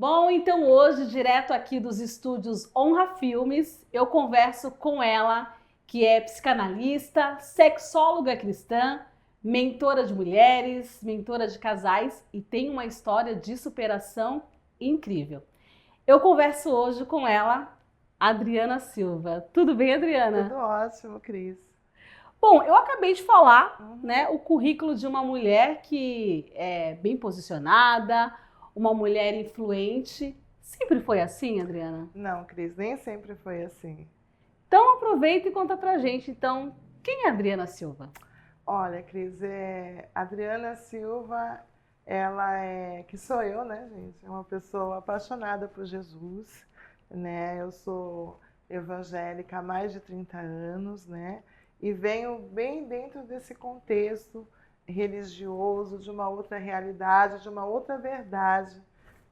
Bom, então hoje, direto aqui dos estúdios Honra Filmes, eu converso com ela, que é psicanalista, sexóloga cristã, mentora de mulheres, mentora de casais e tem uma história de superação incrível. Eu converso hoje com ela, Adriana Silva. Tudo bem, Tudo Adriana? ótimo, Cris. Bom, eu acabei de falar, Uhum. né, o currículo de uma mulher que é bem posicionada, uma mulher influente. Sempre foi assim, Adriana? Não, Cris, nem sempre foi assim. Então aproveita e conta pra gente, então, quem é a Adriana Silva? Olha, Cris, Adriana Silva, que sou eu, né, gente? É uma pessoa apaixonada por Jesus, né? Eu sou evangélica há mais de 30 anos, né? E venho bem dentro desse contexto religioso, de uma outra realidade, de uma outra verdade,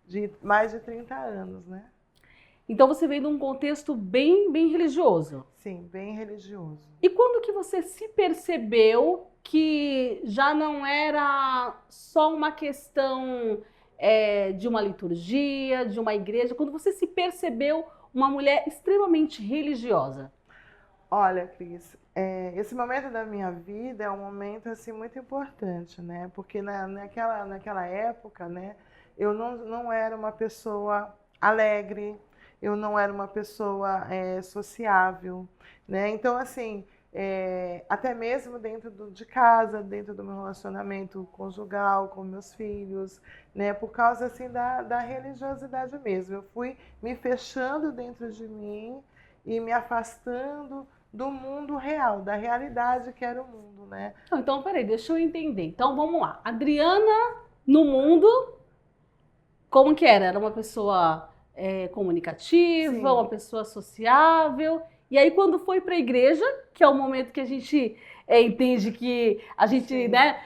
de mais de 30 anos, né? Então você vem de um contexto bem religioso. Sim, bem religioso. E quando que você se percebeu que já não era só uma questão de uma liturgia, de uma igreja, quando você se percebeu uma mulher extremamente religiosa? Olha, Cris, esse momento da minha vida é um momento assim muito importante, né? Porque naquela época, né, eu não era uma pessoa alegre, eu não era uma pessoa sociável, né? Então, assim, até mesmo dentro de casa, dentro do meu relacionamento conjugal com meus filhos, né? Por causa assim da religiosidade mesmo, eu fui me fechando dentro de mim e me afastando do mundo real, da realidade que era o mundo, né? Não, então, peraí, deixa eu entender. Então, vamos lá. Adriana, no mundo, como que era? Era uma pessoa comunicativa, uma Sim, pessoa sociável. E aí, quando foi para a igreja, que é o momento que a gente entende que a gente, sim. né,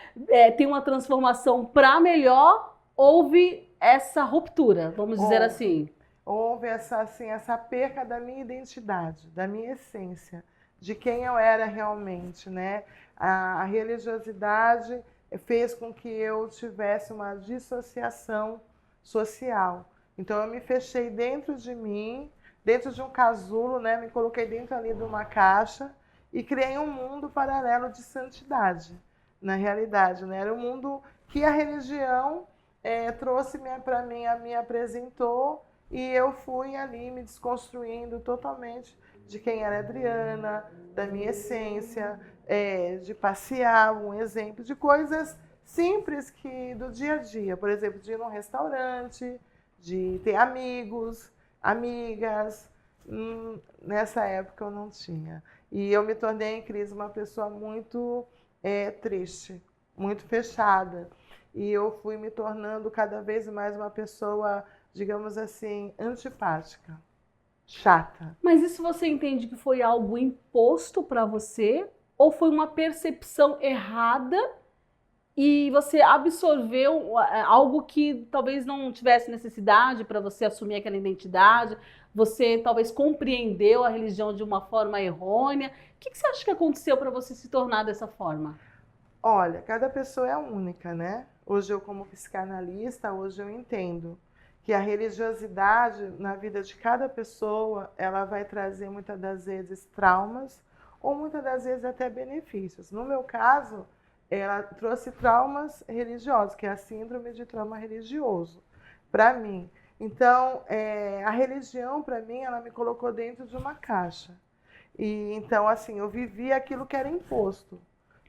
tem uma transformação para melhor, houve essa ruptura, vamos dizer Houve. assim. Houve essa perca da minha identidade, da minha essência, de quem eu era realmente, né? A religiosidade fez com que eu tivesse uma dissociação social. Então eu me fechei dentro de mim, dentro de um casulo, né? Me coloquei dentro ali de uma caixa e criei um mundo paralelo de santidade, na realidade, né? Era um mundo que a religião trouxe para mim, me apresentou e eu fui ali me desconstruindo totalmente de quem era a Adriana, da minha essência, de passear, um exemplo de coisas simples que do dia a dia, por exemplo, de ir num restaurante, de ter amigos, amigas. Nessa época eu não tinha. E eu me tornei em crise uma pessoa muito triste, muito fechada. E eu fui me tornando cada vez mais uma pessoa, digamos assim, antipática, chata. Mas isso você entende que foi algo imposto para você ou foi uma percepção errada e você absorveu algo que talvez não tivesse necessidade para você assumir aquela identidade, você talvez compreendeu a religião de uma forma errônea. O que você acha que aconteceu para você se tornar dessa forma? Olha, cada pessoa é única, né? Hoje eu como psicanalista, hoje eu entendo que a religiosidade na vida de cada pessoa, ela vai trazer muitas das vezes traumas ou muitas das vezes até benefícios. No meu caso, ela trouxe traumas religiosos, que é a síndrome de trauma religioso, para mim. Então, a religião, para mim, ela me colocou dentro de uma caixa. E então, assim, eu vivi aquilo que era imposto.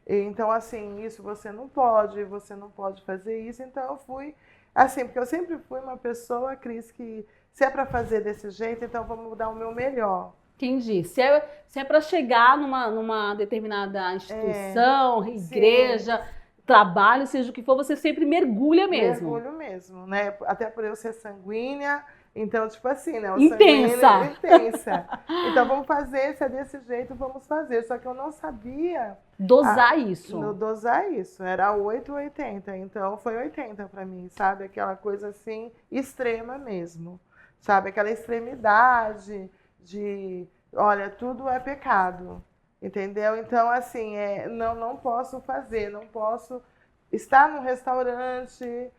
Então, assim, isso você não pode fazer isso. Então, eu fui, assim, porque eu sempre fui uma pessoa, Cris, que se é para fazer desse jeito, então vamos dar o meu melhor. Entendi. Se é para chegar numa determinada É, instituição, sim, igreja, trabalho, seja o que for, você sempre mergulha mesmo. mergulho mesmo, né? Até por eu ser sanguínea, então, tipo assim, né? O sanguíneo Intensa. é intensa. Então, vamos fazer, se é desse jeito, vamos fazer. Só que eu não sabia Dosar isso. dosar isso. Era 8 ou 80. Então, foi 80 para mim, sabe? Aquela coisa assim, extrema mesmo. Sabe? Aquela extremidade de, olha, tudo é pecado. Entendeu? Então, assim, não posso fazer, não posso estar num restaurante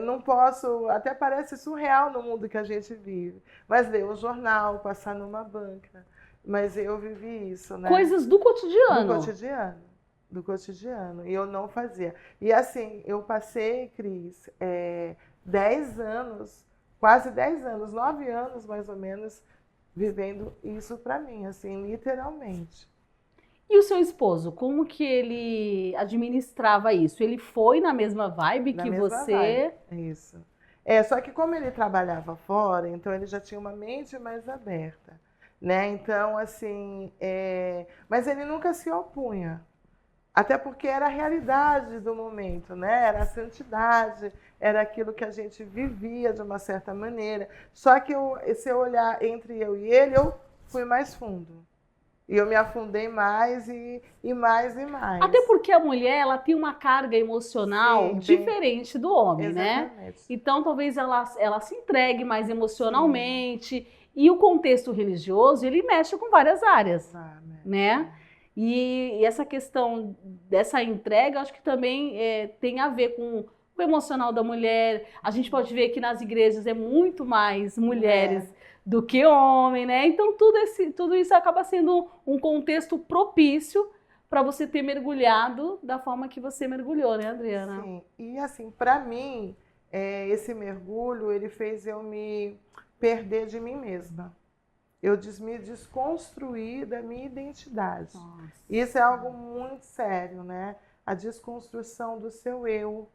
não posso, até parece surreal no mundo que a gente vive, mas ler um jornal, passar numa banca, mas eu vivi isso, né? Coisas do cotidiano. Do cotidiano, do cotidiano, e eu não fazia. E assim, eu passei, Cris, 10 anos, quase 10 anos, 9 anos mais ou menos, vivendo isso para mim, assim, literalmente. E o seu esposo, como que ele administrava isso? Ele foi na mesma vibe Na que mesma você? vibe, isso. Só que como ele trabalhava fora, então ele já tinha uma mente mais aberta, né? Então, assim, mas ele nunca se opunha. Até porque era a realidade do momento, né? Era a santidade, era aquilo que a gente vivia de uma certa maneira. Só que se eu olhar entre eu e ele, eu fui mais fundo. E eu me afundei mais e mais e mais. Até porque a mulher, ela tem uma carga emocional Sim, diferente do homem, exatamente. né? Então, talvez ela se entregue mais emocionalmente. E o contexto religioso, ele mexe com várias áreas, né? E essa questão dessa entrega, acho que também tem a ver com o emocional da mulher. A gente pode ver que nas igrejas é muito mais mulheres do que homem, né? Então tudo isso acaba sendo um contexto propício para você ter mergulhado da forma que você mergulhou, né, Adriana? Sim, e assim, para mim, esse mergulho, ele fez eu me perder de mim mesma. Eu me desconstruir da minha identidade. Nossa. Isso é algo muito sério, né? A desconstrução do seu eu,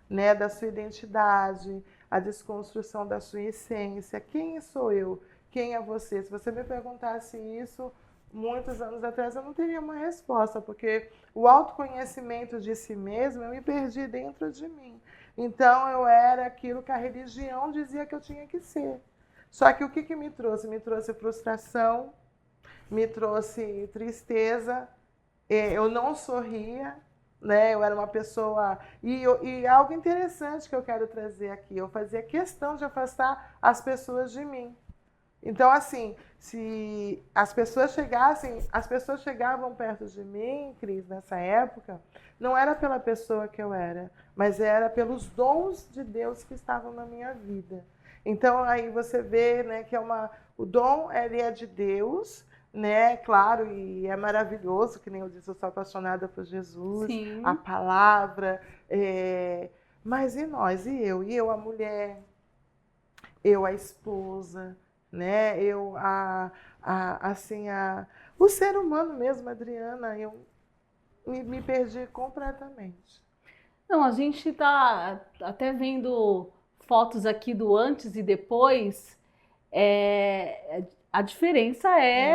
né? Da sua identidade, a desconstrução da sua essência. Quem sou eu? Quem é você? Se você me perguntasse isso muitos anos atrás, eu não teria uma resposta, porque o autoconhecimento de si mesmo, eu me perdi dentro de mim. Então, eu era aquilo que a religião dizia que eu tinha que ser. Só que o que me trouxe? Me trouxe frustração, me trouxe tristeza, eu não sorria, né? Eu era uma pessoa... E algo interessante que eu quero trazer aqui, eu fazia questão de afastar as pessoas de mim. Então, assim, se as pessoas chegavam perto de mim, Cris, nessa época, não era pela pessoa que eu era, mas era pelos dons de Deus que estavam na minha vida. Então, aí você vê, né, que o dom ele é de Deus, né? Claro, e é maravilhoso, que nem eu disse, eu sou apaixonada por Jesus, Sim. a palavra, mas e nós? E eu a mulher, eu a esposa, né? O ser humano mesmo, Adriana, eu me perdi completamente. Não, a gente tá até vendo fotos aqui do antes e depois. A diferença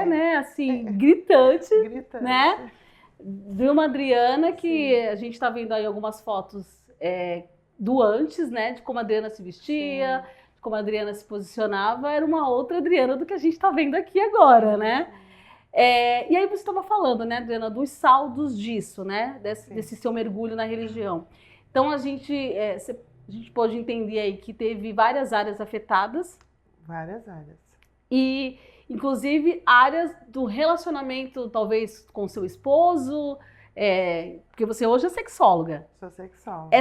né, assim, gritante, né? De uma Adriana que a gente está vendo aí algumas fotos do antes, né? De como a Adriana se vestia, de como a Adriana se posicionava, era uma outra Adriana do que a gente está vendo aqui agora, né? E aí você estava falando, né, Adriana, dos saldos disso, né? Desse seu mergulho na religião. Então a gente pode entender aí que teve várias áreas afetadas. Várias áreas. E, inclusive, áreas do relacionamento, talvez, com seu esposo, porque você hoje é sexóloga. Sou sexóloga.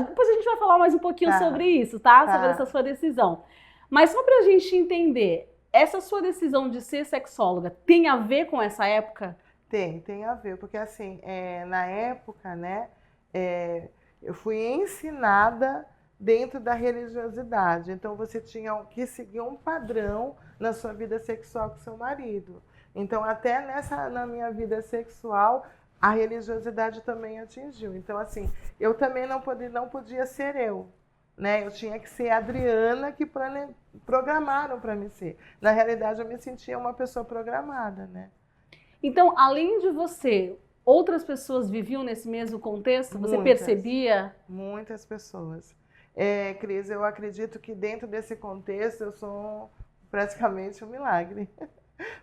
Depois a gente vai falar mais um pouquinho sobre isso, tá? Sobre essa sua decisão. Mas só pra gente entender, essa sua decisão de ser sexóloga tem a ver com essa época? Tem a ver, porque assim, na época, né, eu fui ensinada dentro da religiosidade. Então, você tinha que seguir um padrão na sua vida sexual com seu marido. Então, até na minha vida sexual, a religiosidade também atingiu. Então, assim, eu também não podia ser eu, né? Eu tinha que ser a Adriana que programaram para me ser. Na realidade, eu me sentia uma pessoa programada, né? Então, além de você, outras pessoas viviam nesse mesmo contexto? Você percebia? Muitas pessoas. Cris, eu acredito que dentro desse contexto eu sou praticamente um milagre.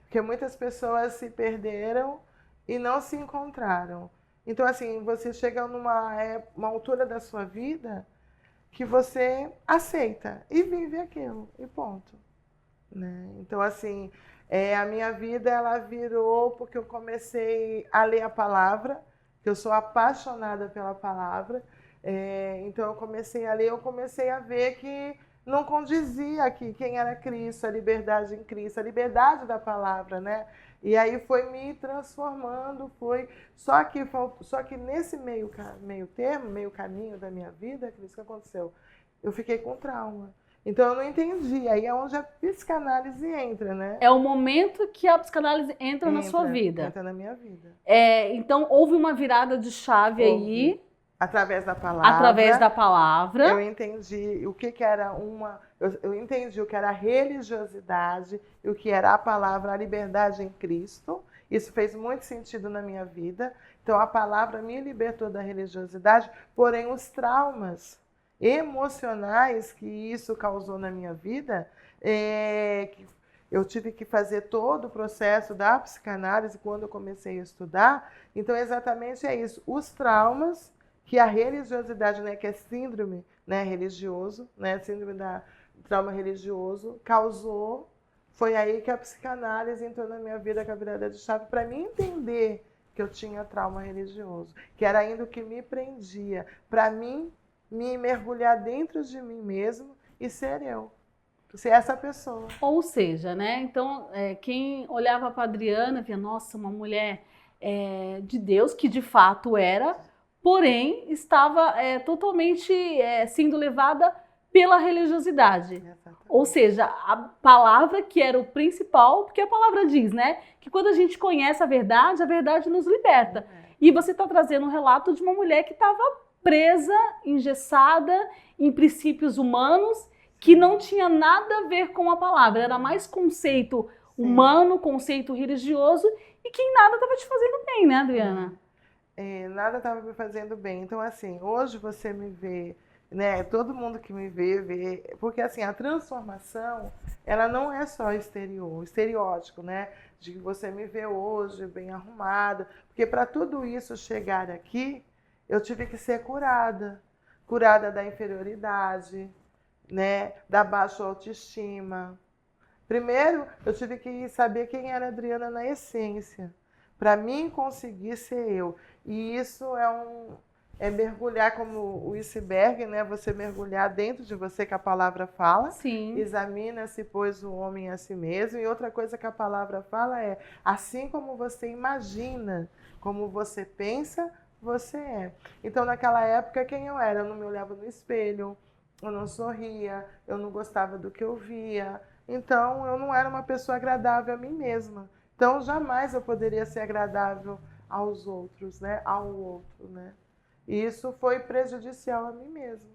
Porque muitas pessoas se perderam e não se encontraram. Então, assim, você chega uma altura da sua vida que você aceita e vive aquilo, e ponto. Né? Então, assim, a minha vida ela virou porque eu comecei a ler a palavra, que eu sou apaixonada pela palavra, Então eu comecei a ler, eu comecei a ver que não condizia aqui quem era Cristo, a liberdade em Cristo, a liberdade da palavra, né? E aí foi me transformando, só que nesse meio termo, meio caminho da minha vida, Cris, o que aconteceu? Eu fiquei com trauma. Então eu não entendi. Aí é onde a psicanálise entra, né? É o momento que a psicanálise entra na sua vida. Entra na minha vida. Então houve uma virada de chave aí. Através da palavra. Através da palavra. Eu entendi o que era eu entendi o que era a religiosidade e o que era a palavra, a liberdade em Cristo. Isso fez muito sentido na minha vida. Então a palavra me libertou da religiosidade, porém os traumas emocionais que isso causou na minha vida, que eu tive que fazer todo o processo da psicanálise quando eu comecei a estudar. Então exatamente é isso, os traumas que a religiosidade, né, que é síndrome, né, religioso, né, síndrome da trauma religioso, causou. Foi aí que a psicanálise entrou na minha vida com a virada de chave para mim entender que eu tinha trauma religioso, que era ainda o que me prendia, para mim me mergulhar dentro de mim mesmo e ser eu, ser essa pessoa. Ou seja, né, então quem olhava para a Adriana via, nossa, uma mulher de Deus, que de fato era, porém estava totalmente sendo levada pela religiosidade. Exatamente. Ou seja, a palavra que era o principal, porque a palavra diz, né, que quando a gente conhece a verdade nos liberta. E você está trazendo um relato de uma mulher que estava presa, engessada em princípios humanos, que não tinha nada a ver com a palavra, era mais conceito humano, conceito religioso, e que nada estava te fazendo bem, né, Adriana? Nada estava me fazendo bem. Então, assim, hoje você me vê, né? Todo mundo que me vê, porque assim, a transformação, ela não é só estereótipo, né? De que você me vê hoje bem arrumada, porque para tudo isso chegar aqui, eu tive que ser curada da inferioridade, né? Da baixa autoestima. Primeiro, eu tive que saber quem era a Adriana na essência, para mim conseguir ser eu. E isso é mergulhar como o iceberg, né? Você mergulhar dentro de você, que a palavra fala. Sim. Examina-se, pois, o homem a si mesmo. E outra coisa que a palavra fala é, assim como você imagina, como você pensa, você é. Então, naquela época, quem eu era? Eu não me olhava no espelho, eu não sorria, eu não gostava do que eu via. Então, eu não era uma pessoa agradável a mim mesma. Então, jamais eu poderia ser agradável aos outros, né? Ao outro, né? E isso foi prejudicial a mim mesma.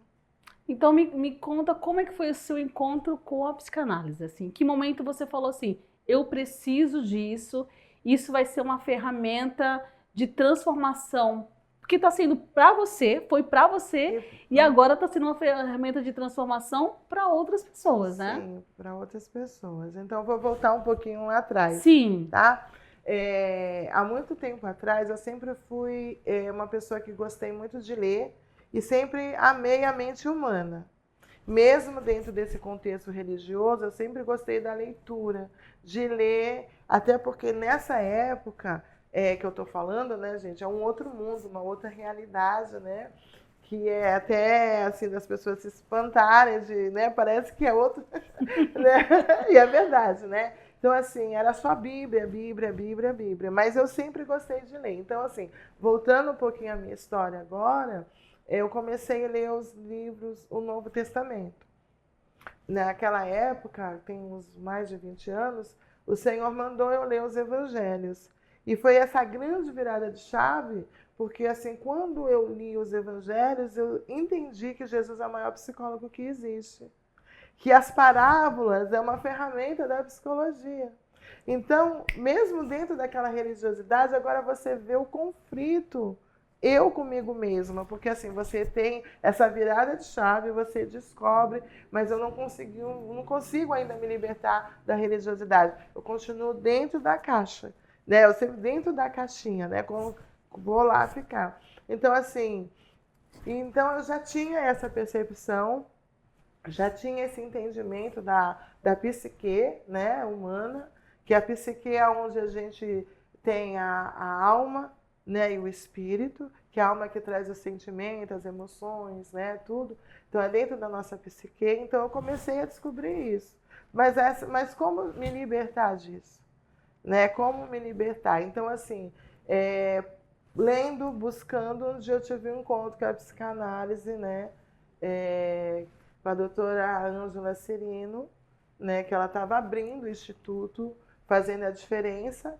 Então, me conta como é que foi o seu encontro com a psicanálise, assim? Que momento você falou assim, eu preciso disso, isso vai ser uma ferramenta de transformação, porque está sendo para você, foi para você, e agora está sendo uma ferramenta de transformação para outras pessoas, né? Sim, para outras pessoas. Então, vou voltar um pouquinho lá atrás. Sim. Tá? Há muito tempo atrás, eu sempre fui uma pessoa que gostei muito de ler e sempre amei a mente humana. Mesmo dentro desse contexto religioso, eu sempre gostei da leitura, de ler, até porque nessa época que eu estou falando, né, gente, é um outro mundo, uma outra realidade, né? Que é até assim das pessoas se espantarem de, né, parece que é outro, né? E é verdade, né? Então, assim, era só Bíblia, mas eu sempre gostei de ler. Então, assim, voltando um pouquinho à minha história agora, eu comecei a ler os livros, o Novo Testamento. Naquela época, tem uns mais de 20 anos, o Senhor mandou eu ler os Evangelhos. E foi essa grande virada de chave, porque assim, quando eu li os Evangelhos, eu entendi que Jesus é o maior psicólogo que existe. Que as parábolas é uma ferramenta da psicologia. Então, mesmo dentro daquela religiosidade, agora você vê o conflito, eu comigo mesma, porque assim, você tem essa virada de chave, você descobre, mas eu não consigo ainda me libertar da religiosidade. Eu continuo dentro da caixa, né? Eu sempre dentro da caixinha, né? Vou lá ficar. Então, assim, eu já tinha essa percepção, já tinha esse entendimento da psique, né, humana, que a psique é onde a gente tem a alma, né, e o espírito, que a alma que traz os sentimentos, as emoções, né, tudo. Então é dentro da nossa psique. Então eu comecei a descobrir isso. Mas como me libertar disso? Né? Como me libertar? Então, assim, lendo, buscando, um dia eu tive um encontro com a psicanálise, né? Com a doutora Ângela Cirino, né? Que ela estava abrindo o instituto, fazendo a diferença.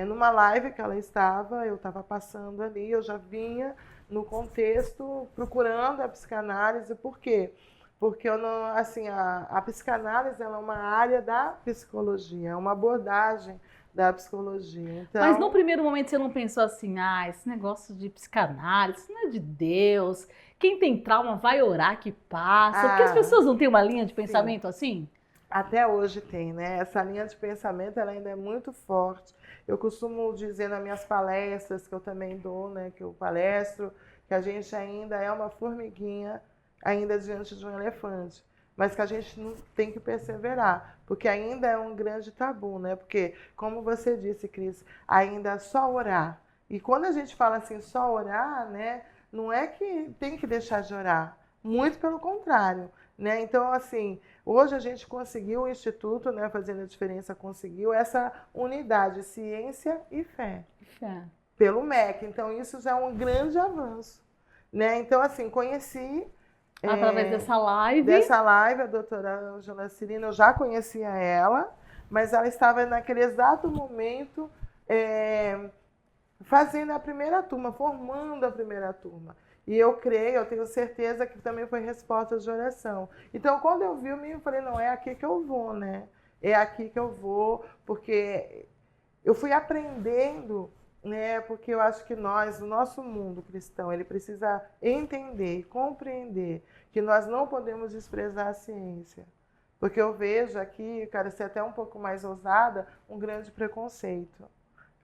Numa live que ela estava, eu estava passando ali, eu já vinha no contexto procurando a psicanálise. Por quê? Porque eu não, assim, a psicanálise ela é uma área da psicologia, é uma abordagem da psicologia. Então, mas no primeiro momento você não pensou assim, esse negócio de psicanálise, isso não é de Deus. Quem tem trauma vai orar que passa. Porque as pessoas não têm uma linha de pensamento sim. assim? Até hoje tem, né? Essa linha de pensamento ela ainda é muito forte. Eu costumo dizer nas minhas palestras, que eu também dou, né? Que eu palestro, que a gente ainda é uma formiguinha, ainda diante de um elefante. Mas que a gente não tem que perseverar, porque ainda é um grande tabu, né? Porque, como você disse, Cris, ainda é só orar. E quando a gente fala assim, só orar, né? Não é que tem que deixar de orar. Muito pelo contrário, né? Então, assim, hoje a gente conseguiu, o Instituto, né, Fazendo a Diferença, conseguiu essa unidade, ciência e fé, pelo MEC. Então, isso já é um grande avanço. Né? Então, assim, conheci... Através dessa live? Dessa live, a doutora Ângela Cirino, eu já conhecia ela, mas ela estava naquele exato momento fazendo a primeira turma, formando a primeira turma. E eu creio, eu tenho certeza que também foi resposta de oração. Então, quando eu vi, eu falei, não, é aqui que eu vou, né? É aqui que eu vou, porque eu fui aprendendo, né? Porque eu acho que nós, o nosso mundo cristão, ele precisa entender, compreender que nós não podemos desprezar a ciência. Porque eu vejo aqui, quero ser até um pouco mais ousada, um grande preconceito.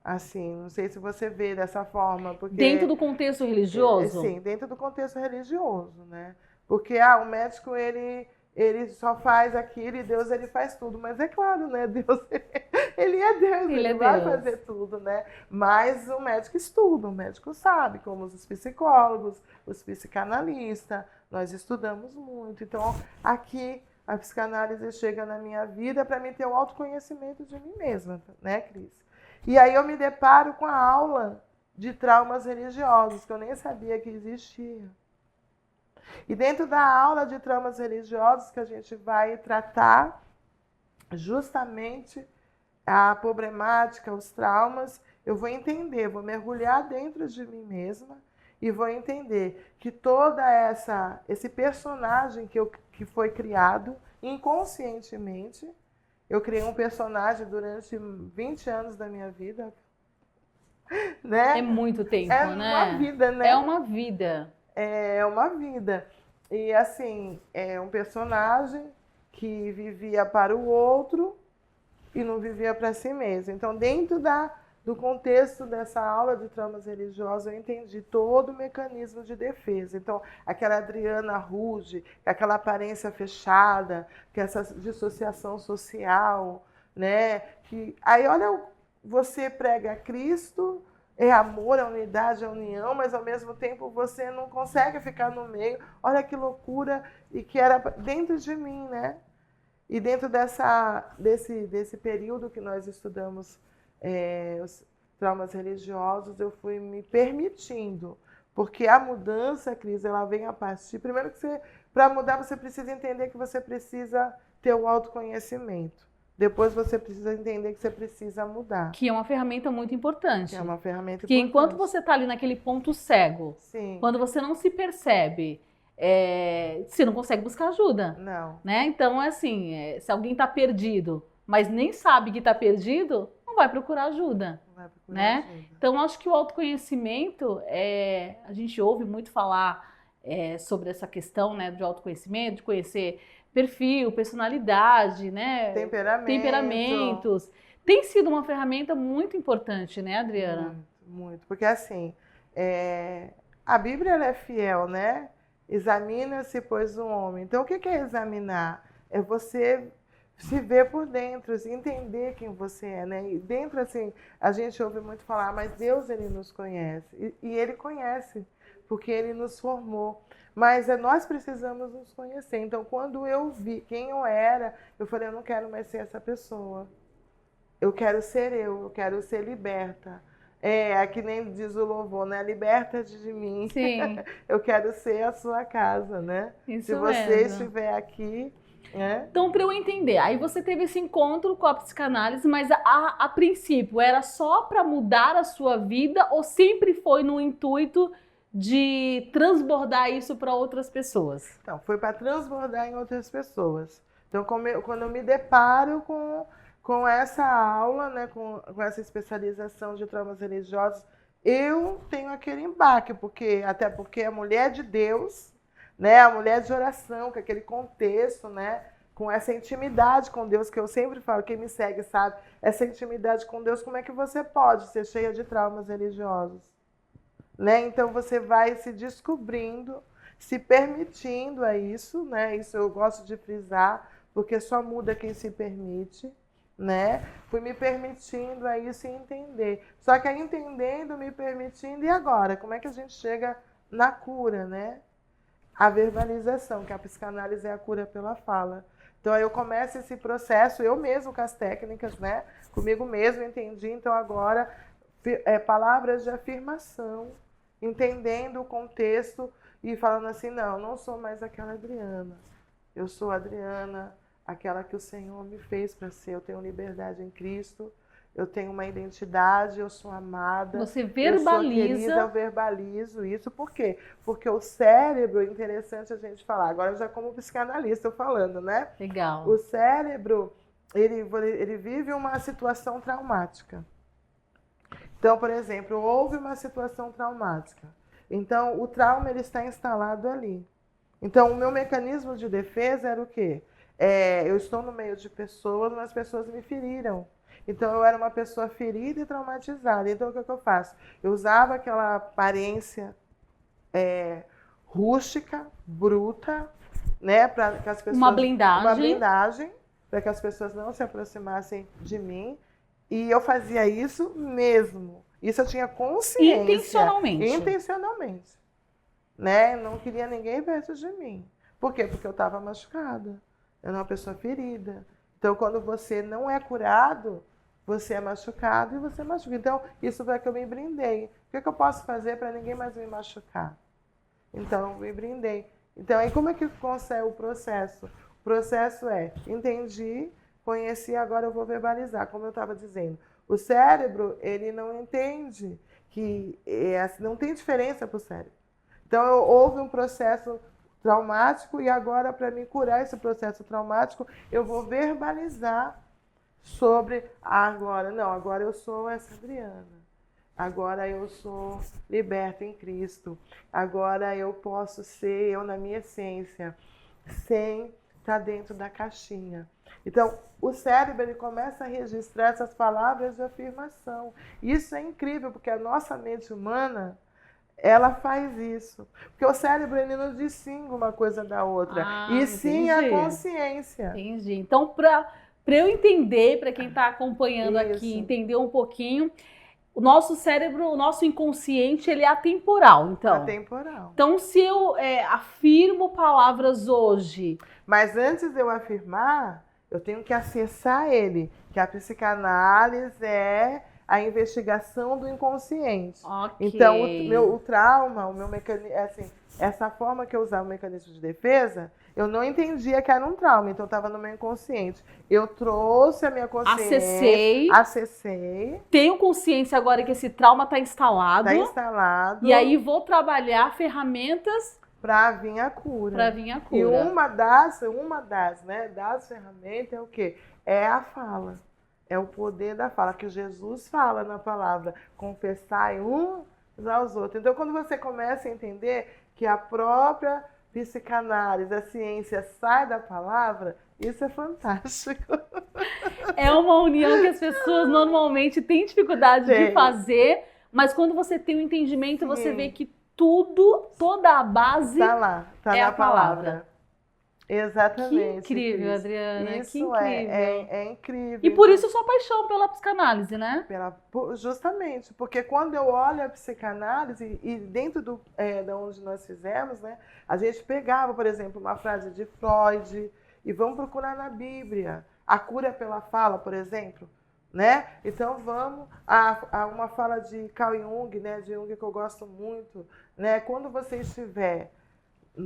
Assim, não sei se você vê dessa forma, porque... Dentro do contexto religioso? Sim, dentro do contexto religioso, né? Porque o médico, ele só faz aquilo e Deus, ele faz tudo. Mas é claro, né? Deus, ele é Deus, ele vai fazer tudo, né? Mas o médico estuda, o médico sabe, como os psicólogos, os psicanalistas, nós estudamos muito. Então, aqui, a psicanálise chega na minha vida para mim ter o autoconhecimento de mim mesma, né, Cris? E aí eu me deparo com a aula de traumas religiosos, que eu nem sabia que existia. E dentro da aula de traumas religiosos que a gente vai tratar justamente a problemática, os traumas, eu vou entender, vou mergulhar dentro de mim mesma e vou entender que esse personagem que foi criado inconscientemente. Eu criei um personagem durante 20 anos da minha vida. Né? É muito tempo, né? É uma vida, né? É uma vida. É uma vida. E, assim, é um personagem que vivia para o outro e não vivia para si mesmo. Então, dentro do contexto dessa aula de traumas religiosos, eu entendi todo o mecanismo de defesa. Então, aquela Adriana Ruge, aquela aparência fechada, que essa dissociação social, né? Aí, olha, você prega Cristo, é amor, é unidade, é união, mas ao mesmo tempo você não consegue ficar no meio. Olha que loucura, e que era dentro de mim, né? E dentro desse período que nós estudamos os traumas religiosos, eu fui me permitindo. Porque a mudança, Cris, ela vem a partir... Primeiro que para mudar, você precisa entender que você precisa ter o autoconhecimento. Depois você precisa entender que você precisa mudar. Que é uma ferramenta muito importante. Que é uma ferramenta que importante. Enquanto você está ali naquele ponto cego, sim, quando você não se percebe, você não consegue buscar ajuda. Não. Né? Então, assim, se alguém está perdido, mas nem sabe que está perdido, não vai procurar ajuda. Não vai procurar né? ajuda. Então, acho que o autoconhecimento, a gente ouve muito falar sobre essa questão, né, de autoconhecimento, de conhecer perfil, personalidade, né? Temperamentos. Tem sido uma ferramenta muito importante, né, Adriana? Muito, muito. Porque, assim, a Bíblia ela é fiel, né? Examina-se, pois, o homem. Então, o que é examinar? É você se ver por dentro, entender quem você é, né? E dentro, assim, a gente ouve muito falar, mas Deus, ele nos conhece. E ele conhece. porque Ele nos formou. Mas nós precisamos nos conhecer. Então, quando eu vi quem eu era, eu falei, eu não quero mais ser essa pessoa. Eu quero ser eu quero ser liberta. É que nem diz o louvor, né? Liberta de mim. Sim. Eu quero ser a sua casa, né? Isso Se você mesmo. estiver aqui, né? Então, para eu entender, aí você teve esse encontro com a psicanálise, mas a princípio era só para mudar a sua vida ou sempre foi no intuito de transbordar isso para outras pessoas? Então, foi para transbordar em outras pessoas. Então, quando eu me deparo com essa aula, né, com essa especialização de traumas religiosos, eu tenho aquele embaque, até porque a mulher de Deus, né, a mulher de oração, com aquele contexto, né, com essa intimidade com Deus, que eu sempre falo, quem me segue sabe, essa intimidade com Deus, como é que você pode ser cheia de traumas religiosos? Né? Então você vai se descobrindo, se permitindo a isso, né? Isso eu gosto de frisar, porque só muda quem se permite, né? Fui me permitindo a isso e entender. Só que aí entendendo, me permitindo, e agora? Como é que a gente chega na cura, né? A verbalização, que a psicanálise é a cura pela fala. Então aí eu começo esse processo, eu mesmo com as técnicas, né? Comigo mesmo entendi, então agora palavras de afirmação, entendendo o contexto e falando assim, não sou mais aquela Adriana. Eu sou a Adriana, aquela que o Senhor me fez para ser. Eu tenho liberdade em Cristo, eu tenho uma identidade, eu sou amada. Você verbaliza. Eu sou querida, eu verbalizo isso. Por quê? Porque o cérebro, é interessante a gente falar, agora já como psicanalista eu falando, né? Legal. O cérebro, ele vive uma situação traumática. Então, por exemplo, houve uma situação traumática. Então, o trauma ele está instalado ali. Então, o meu mecanismo de defesa era o quê? Eu estou no meio de pessoas, mas as pessoas me feriram. Então, eu era uma pessoa ferida e traumatizada. Então, o que eu faço? Eu usava aquela aparência rústica, bruta, né, para que as pessoas... Uma blindagem. Uma blindagem, para que as pessoas não se aproximassem de mim. E eu fazia isso mesmo. Isso eu tinha consciência. Intencionalmente. Intencionalmente. Né? Não queria ninguém perto de mim. Por quê? Porque eu estava machucada. Eu era uma pessoa ferida. Então, quando você não é curado, você é machucado e você machuca. Então, isso foi que eu me brindei. O que eu posso fazer para ninguém mais me machucar? Então, eu me brindei. Então, aí como é que consegue o processo? O processo entendi, conheci, agora eu vou verbalizar, como eu estava dizendo. O cérebro, ele não entende que não tem diferença para o cérebro. Então, houve um processo traumático e agora, para me curar esse processo traumático, eu vou verbalizar sobre agora eu sou essa Adriana. Agora eu sou liberta em Cristo. Agora eu posso ser eu na minha essência, sem estar dentro da caixinha. Então, o cérebro ele começa a registrar essas palavras de afirmação. Isso é incrível, porque a nossa mente humana, ela faz isso. Porque o cérebro ele não distingue uma coisa da outra. E sim a consciência. Entendi. Então, para eu entender, para quem está acompanhando Isso. aqui, entender um pouquinho, o nosso cérebro, o nosso inconsciente, ele é atemporal, então. Atemporal. Então, se eu afirmo palavras hoje... Mas antes de eu afirmar, eu tenho que acessar ele, que a psicanálise é a investigação do inconsciente. Okay. Então, o trauma, o meu mecanismo, assim, essa forma que eu usava o mecanismo de defesa, eu não entendia que era um trauma, então estava no meu inconsciente. Eu trouxe a minha consciência, acessei. Tenho consciência agora que esse trauma está instalado. Está instalado. E aí vou trabalhar ferramentas para vir a cura. Para vir a cura. E uma das ferramentas é o quê? É a fala. É o poder da fala, que Jesus fala na palavra, confessai uns aos outros. Então, quando você começa a entender que a própria psicanálise, a ciência sai da palavra, isso é fantástico. É uma união que as pessoas normalmente têm dificuldade de fazer, mas quando você tem o entendimento, Sim. você vê que toda a base tá lá, tá é na a palavra. Exatamente. Que incrível, Cris. Adriana, que Isso incrível. é incrível. E por isso sua paixão pela psicanálise, né? Justamente, porque quando eu olho a psicanálise e dentro da onde nós fizemos, né, a gente pegava, por exemplo, uma frase de Freud e vamos procurar na Bíblia. A cura pela fala, por exemplo. Né? Então vamos a uma fala de Carl Jung, né, de Jung que eu gosto muito, né? Quando você estiver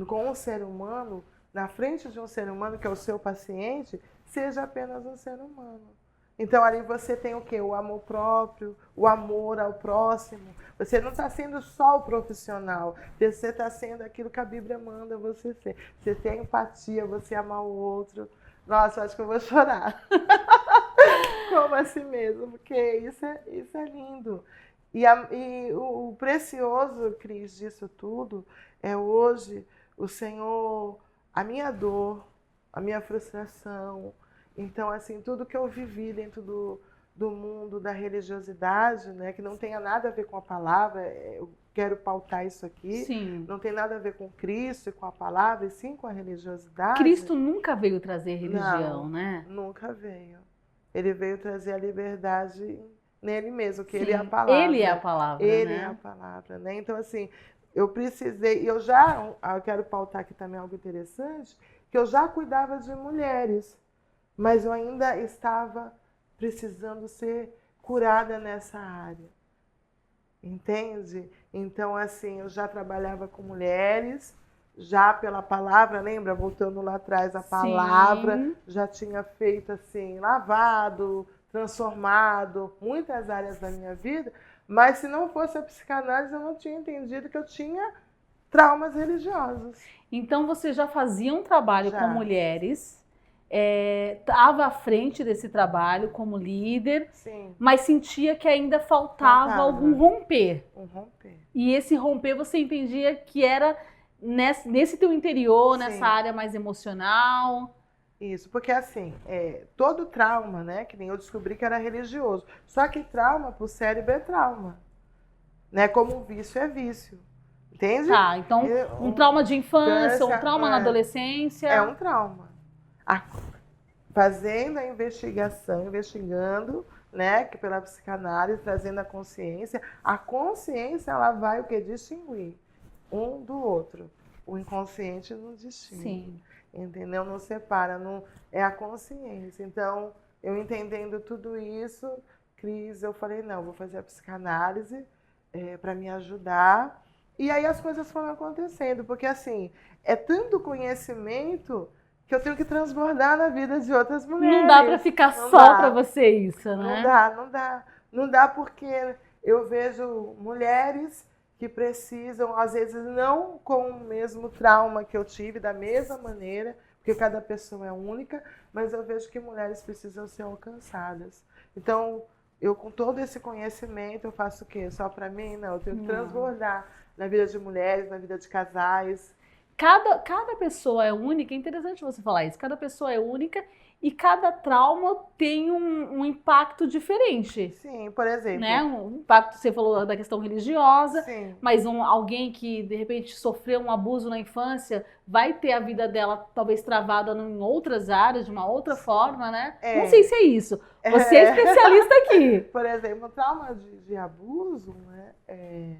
com um ser humano, na frente de um ser humano que é o seu paciente, seja apenas um ser humano. Então ali você tem o quê? O amor próprio, o amor ao próximo. Você não está sendo só o profissional, você está sendo aquilo que a Bíblia manda você ser. Você tem empatia, você amar o outro. Nossa, eu acho que eu vou chorar. Como assim mesmo? Porque isso é lindo. E o precioso, Cris, disso tudo é hoje o Senhor, a minha dor, a minha frustração. Então, assim, tudo que eu vivi dentro do mundo da religiosidade, né, que não tenha nada a ver com a palavra, eu quero pautar isso aqui, Sim. não tem nada a ver com Cristo e com a palavra, e sim com a religiosidade. Cristo nunca veio trazer religião, Não, né? Nunca veio. Ele veio trazer a liberdade nele mesmo, que Sim, ele é a palavra. Ele é a palavra, Ele né? é a palavra, né? Então, assim, eu quero pautar aqui também algo interessante, que eu já cuidava de mulheres, mas eu ainda estava precisando ser curada nessa área. Entende? Então, assim, eu já trabalhava com mulheres, já pela palavra, lembra? Voltando lá atrás, a palavra Sim. já tinha feito assim, lavado, transformado muitas áreas da minha vida, mas se não fosse a psicanálise, eu não tinha entendido que eu tinha traumas religiosos. Então você já fazia um trabalho Já. com mulheres, estava à frente desse trabalho como líder, Sim, mas sentia que ainda faltava algum romper. um romper. E esse romper você entendia que era nesse teu interior, Sim. nessa área mais emocional. Isso, porque assim, todo trauma, né, que nem eu descobri que era religioso, só que trauma pro cérebro é trauma, né, como vício é vício, entende? Tá, então um trauma de infância, um trauma na adolescência. É um trauma. Fazendo a investigação, investigando, né, que pela psicanálise, trazendo a consciência ela vai o que? Distinguir um do outro. O inconsciente não distingue. Sim. Entendeu? Não separa, não é a consciência. Então, eu entendendo tudo isso, Cris, eu falei, não, vou fazer a psicanálise para me ajudar. E aí as coisas foram acontecendo, porque assim, é tanto conhecimento que eu tenho que transbordar na vida de outras mulheres. Não dá para ficar só para você isso, né? Não dá porque eu vejo mulheres que precisam, às vezes não com o mesmo trauma que eu tive, da mesma maneira, porque cada pessoa é única, mas eu vejo que mulheres precisam ser alcançadas. Então, eu com todo esse conhecimento, eu faço o quê? Só para mim? Não, eu tenho que transbordar na vida de mulheres, na vida de casais. Cada pessoa é única, é interessante você falar isso, cada pessoa é única e cada trauma tem um impacto diferente. Sim, por exemplo. Né? Um impacto, você falou da questão religiosa, sim. Mas alguém que de repente sofreu um abuso na infância vai ter a vida dela talvez travada em outras áreas, de uma outra forma, né? Não sei se é isso. Você é especialista aqui. Por exemplo, o trauma de abuso, né?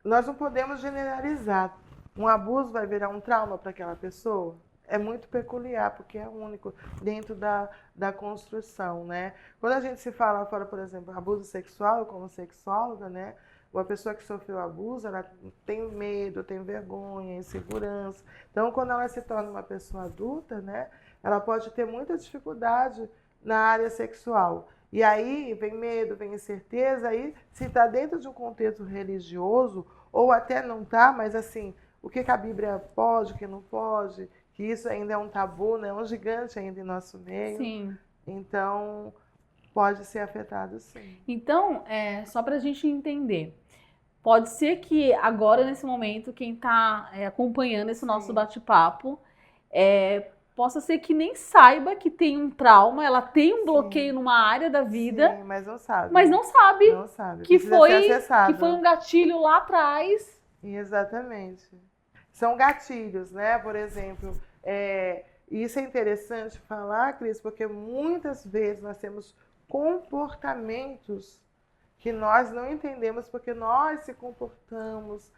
Nós não podemos generalizar. Um abuso vai virar um trauma para aquela pessoa? É muito peculiar, porque é único dentro da construção, né? Quando a gente se fala fora, por exemplo, abuso sexual, eu como sexóloga, né? Uma pessoa que sofreu abuso, ela tem medo, tem vergonha, insegurança. Então, quando ela se torna uma pessoa adulta, né? Ela pode ter muita dificuldade na área sexual. E aí vem medo, vem incerteza, aí se está dentro de um contexto religioso, ou até não está, mas assim, o que a Bíblia pode, o que não pode, que isso ainda é um tabu, né? Um gigante ainda em nosso meio. Sim. Então, pode ser afetado, sim. Então, só para a gente entender, pode ser que agora, nesse momento, quem está acompanhando esse nosso bate-papo, possa ser que nem saiba que tem um trauma, ela tem um bloqueio numa área da vida, sim, mas não sabe. Não sabe que foi um gatilho lá atrás. Exatamente. São gatilhos, né? Por exemplo, Isso é interessante falar, Cris, porque muitas vezes nós temos comportamentos que nós não entendemos porque nós se comportamos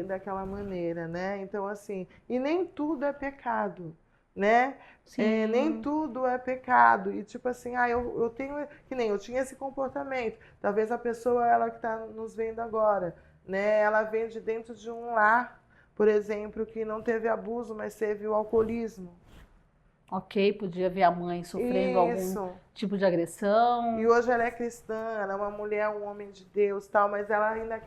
daquela maneira, né? Então, assim, e nem tudo é pecado, né? Nem tudo é pecado. E tipo assim, eu tenho, que nem eu tinha esse comportamento. Talvez a pessoa, ela que está nos vendo agora, né? Ela vem de dentro de um lar, por exemplo, que não teve abuso, mas teve o alcoolismo. Ok, podia ver a mãe sofrendo algum tipo de agressão. E hoje ela é cristã, ela é uma mulher, um homem de Deus, tal, mas ela ainda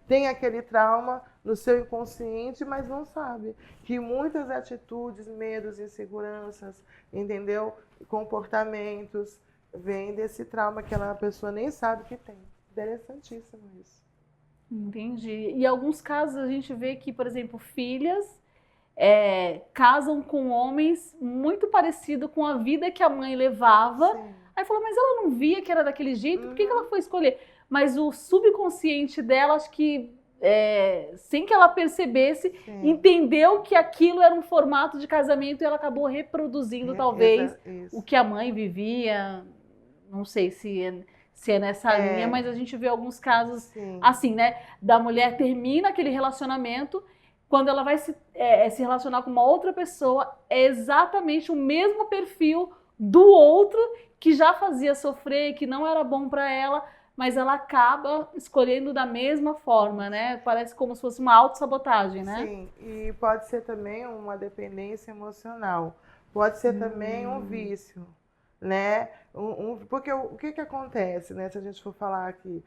tem aquele trauma no seu inconsciente, mas não sabe que muitas atitudes, medos, inseguranças, entendeu? Comportamentos vêm desse trauma que a pessoa nem sabe que tem. Interessantíssimo isso. Entendi. E em alguns casos a gente vê que, por exemplo, filhas casam com homens muito parecidos com a vida que a mãe levava. Sim. Aí falou, mas ela não via que era daquele jeito, por que ela foi escolher? Mas o subconsciente dela, acho que sem que ela percebesse, entendeu que aquilo era um formato de casamento e ela acabou reproduzindo talvez o que a mãe vivia. Não sei se é nessa linha, mas a gente vê alguns casos assim, né? Da mulher termina aquele relacionamento, quando ela vai se relacionar com uma outra pessoa, é exatamente o mesmo perfil do outro que já fazia sofrer, que não era bom para ela, mas ela acaba escolhendo da mesma forma, né? Parece como se fosse uma autossabotagem, né? Sim, e pode ser também uma dependência emocional, pode ser também um vício, né? Porque o que acontece, né? Se a gente for falar aqui,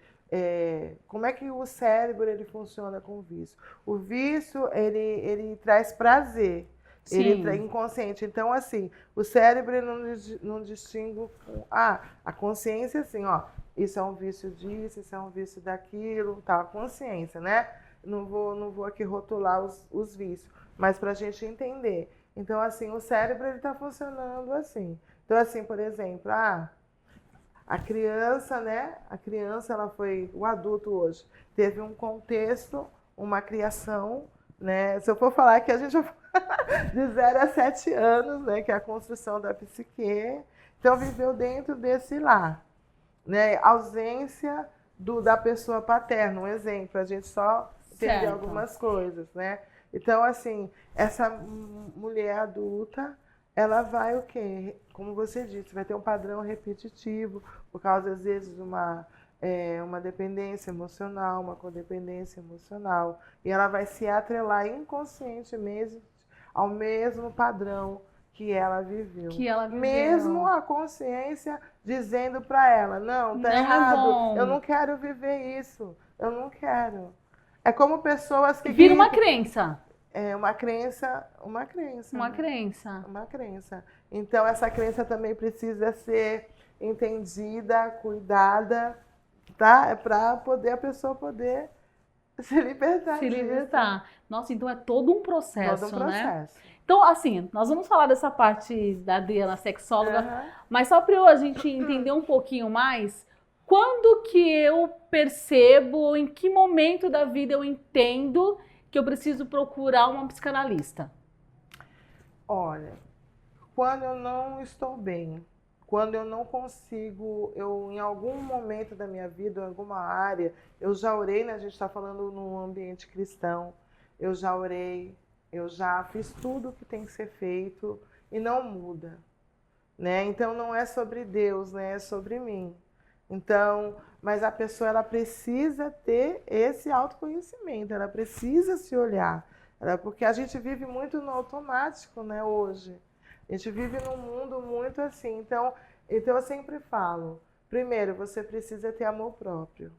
como é que o cérebro ele funciona com o vício? O vício ele traz prazer, ele é inconsciente. Então assim, o cérebro ele não distingue a consciência assim, ó, isso é um vício disso, isso é um vício daquilo, tá? A consciência, né? Não vou aqui rotular os vícios, mas para a gente entender. Então assim, o cérebro ele está funcionando assim. Então assim, por exemplo, a criança, né? A criança, o adulto hoje, teve um contexto, uma criação, né? Se eu for falar aqui, a gente vai falar de 0 a 7 anos, né? Que é a construção da psique. Então, viveu dentro desse lar, né? Ausência da pessoa paterna, um exemplo, a gente só entender algumas coisas, né? Então, assim, essa mulher adulta, ela vai o quê? Como você disse, vai ter um padrão repetitivo, por causa, às vezes, de uma dependência emocional, uma codependência emocional. E ela vai se atrelar inconscientemente ao mesmo padrão que ela viveu. Mesmo a consciência dizendo para ela, não, tá errado, eu não quero viver isso, eu não quero. É como pessoas que... Vira uma crença. Uma crença. Uma né? crença. Uma crença. Então, essa crença também precisa ser entendida, cuidada, tá? Para a pessoa poder se libertar disso. Se libertar. Nossa, então é todo um processo, todo um processo. Né? Então, assim, nós vamos falar dessa parte da Adriana, sexóloga, mas só para a gente entender um pouquinho mais, quando que eu percebo, em que momento da vida eu entendo que eu preciso procurar uma psicanalista? Olha, quando eu não estou bem, quando eu não consigo, em algum momento da minha vida, em alguma área, eu já orei, né? A gente está falando num ambiente cristão, eu já orei, eu já fiz tudo o que tem que ser feito e não muda, né? Então não é sobre Deus, né? É sobre mim. Então, mas a pessoa ela precisa ter esse autoconhecimento, ela precisa se olhar, porque a gente vive muito no automático, né, hoje. A gente vive num mundo muito assim. Então eu sempre falo, primeiro, você precisa ter amor próprio.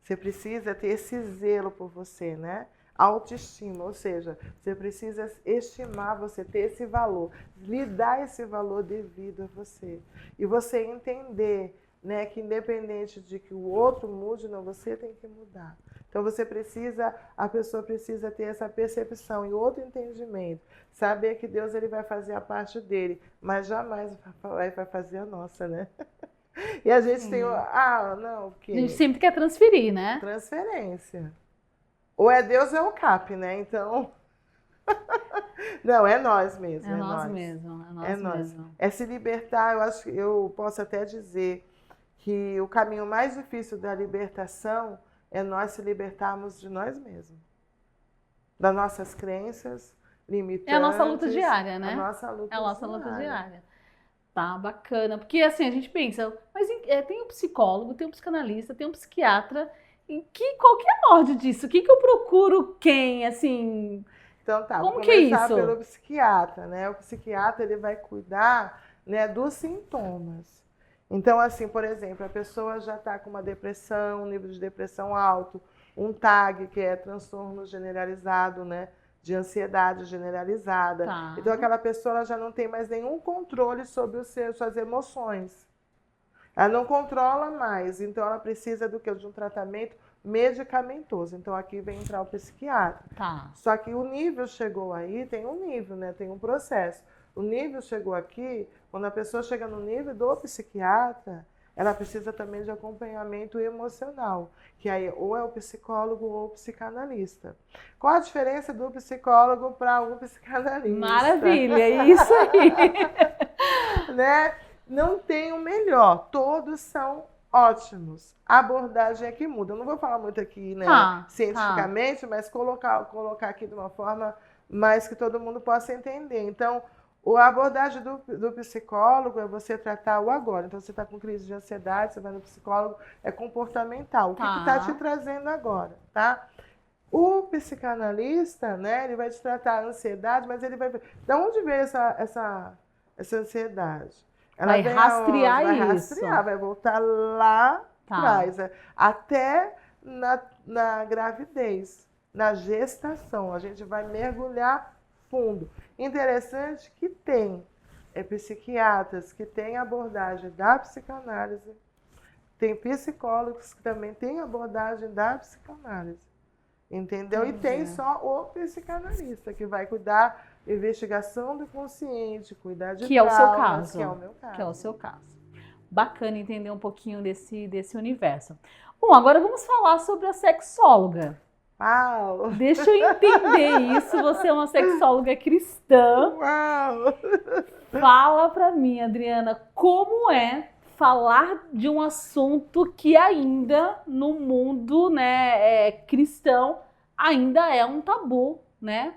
Você precisa ter esse zelo por você, né? Autoestima, ou seja, você precisa estimar você, ter esse valor, lhe dar esse valor devido a você. E você entender, né, que independente de que o outro mude, não, você tem que mudar. Então a pessoa precisa ter essa percepção e outro entendimento, saber que Deus ele vai fazer a parte dele, mas jamais vai fazer a nossa, né? E a gente tem não, porque... A gente sempre quer transferir, né? Transferência. Ou é Deus ou é o CAP, né? Então... Não, é nós mesmo. É nós mesmo, é nós mesmo. É se libertar, eu acho que eu posso até dizer que o caminho mais difícil da libertação é nós se libertarmos de nós mesmos. Das nossas crenças limitantes. É a nossa luta diária, né? A nossa luta é a nossa luta diária. Tá, bacana. Porque assim, a gente pensa, mas tem um psicólogo, tem um psicanalista, tem um psiquiatra. Qual que é a ordem disso? O que eu procuro quem, assim... Então tá, como vou que é começar isso? pelo psiquiatra, né? O psiquiatra, ele vai cuidar, né, dos sintomas. Então, assim, por exemplo, a pessoa já está com uma depressão, um nível de depressão alto, um TAG, que é transtorno generalizado, né? De ansiedade generalizada. Tá. Então, aquela pessoa ela já não tem mais nenhum controle sobre suas emoções. Ela não controla mais, então ela precisa do quê? De um tratamento medicamentoso. Então, aqui vem entrar o psiquiatra. Tá. Só que o nível chegou aí, tem um nível, né? Tem um processo. O nível chegou aqui, quando a pessoa chega no nível do psiquiatra, ela precisa também de acompanhamento emocional, que aí ou é o psicólogo ou o psicanalista. Qual a diferença do psicólogo para o psicanalista? Maravilha, é isso aí. Né? Não tem o melhor, todos são ótimos. A abordagem é que muda. Eu não vou falar muito aqui, né, cientificamente, mas colocar aqui de uma forma mais que todo mundo possa entender. Então, a abordagem do psicólogo é você tratar o agora. Então, você está com crise de ansiedade, você vai no psicólogo, é comportamental. O que está te trazendo agora, tá? O psicanalista, né, ele vai te tratar a ansiedade, mas ele vai ver de onde veio essa ansiedade. Ela vai rastrear vai isso. Rastrear, vai voltar lá atrás, até na gravidez, na gestação. A gente vai mergulhar fundo. Interessante que tem psiquiatras que têm abordagem da psicanálise, tem psicólogos que também têm abordagem da psicanálise. Entendeu? E tem só o psicanalista que vai cuidar da investigação do consciente, cuidar de que é o seu caso. Que é o meu caso. Que é o seu caso. Bacana entender um pouquinho desse universo. Bom, agora vamos falar sobre a sexóloga. Uau! Deixa eu entender isso. Você é uma sexóloga cristã. Uau! Fala pra mim, Adriana, como é falar de um assunto que ainda no mundo, né, cristão ainda é um tabu, né?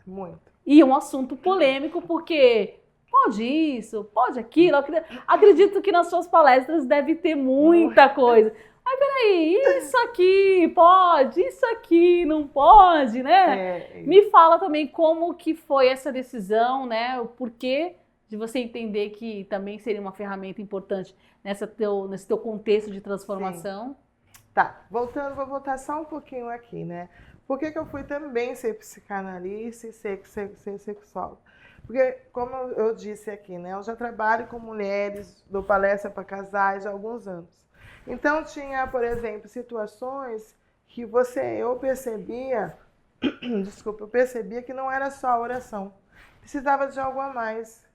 Muito. E um assunto polêmico, porque pode isso, pode aquilo. Acredito que nas suas palestras deve ter muita coisa. Mas peraí, isso aqui pode, isso aqui não pode, né? Me fala também como que foi essa decisão, né? O porquê de você entender que também seria uma ferramenta importante nesse teu contexto de transformação. Sim. Tá, voltando, vou voltar só um pouquinho aqui, né? Por que eu fui também ser psicanalista e ser sexóloga? Porque, como eu disse aqui, né? Eu já trabalho com mulheres, dou palestra para casais há alguns anos. Então, tinha, por exemplo, situações que eu percebia, eu percebia que não era só a oração. Precisava de algo a mais.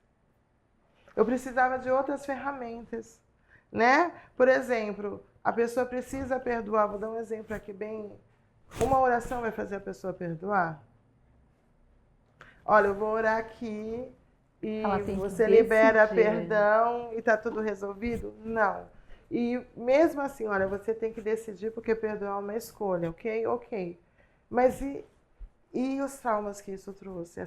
Eu precisava de outras ferramentas, né? Por exemplo, a pessoa precisa perdoar. Vou dar um exemplo aqui bem... Uma oração vai fazer a pessoa perdoar? Olha, eu vou orar aqui e você libera perdão e está tudo resolvido? Não. E mesmo assim, olha, você tem que decidir porque perdoar é uma escolha, ok? Ok. Mas e os traumas que isso trouxe?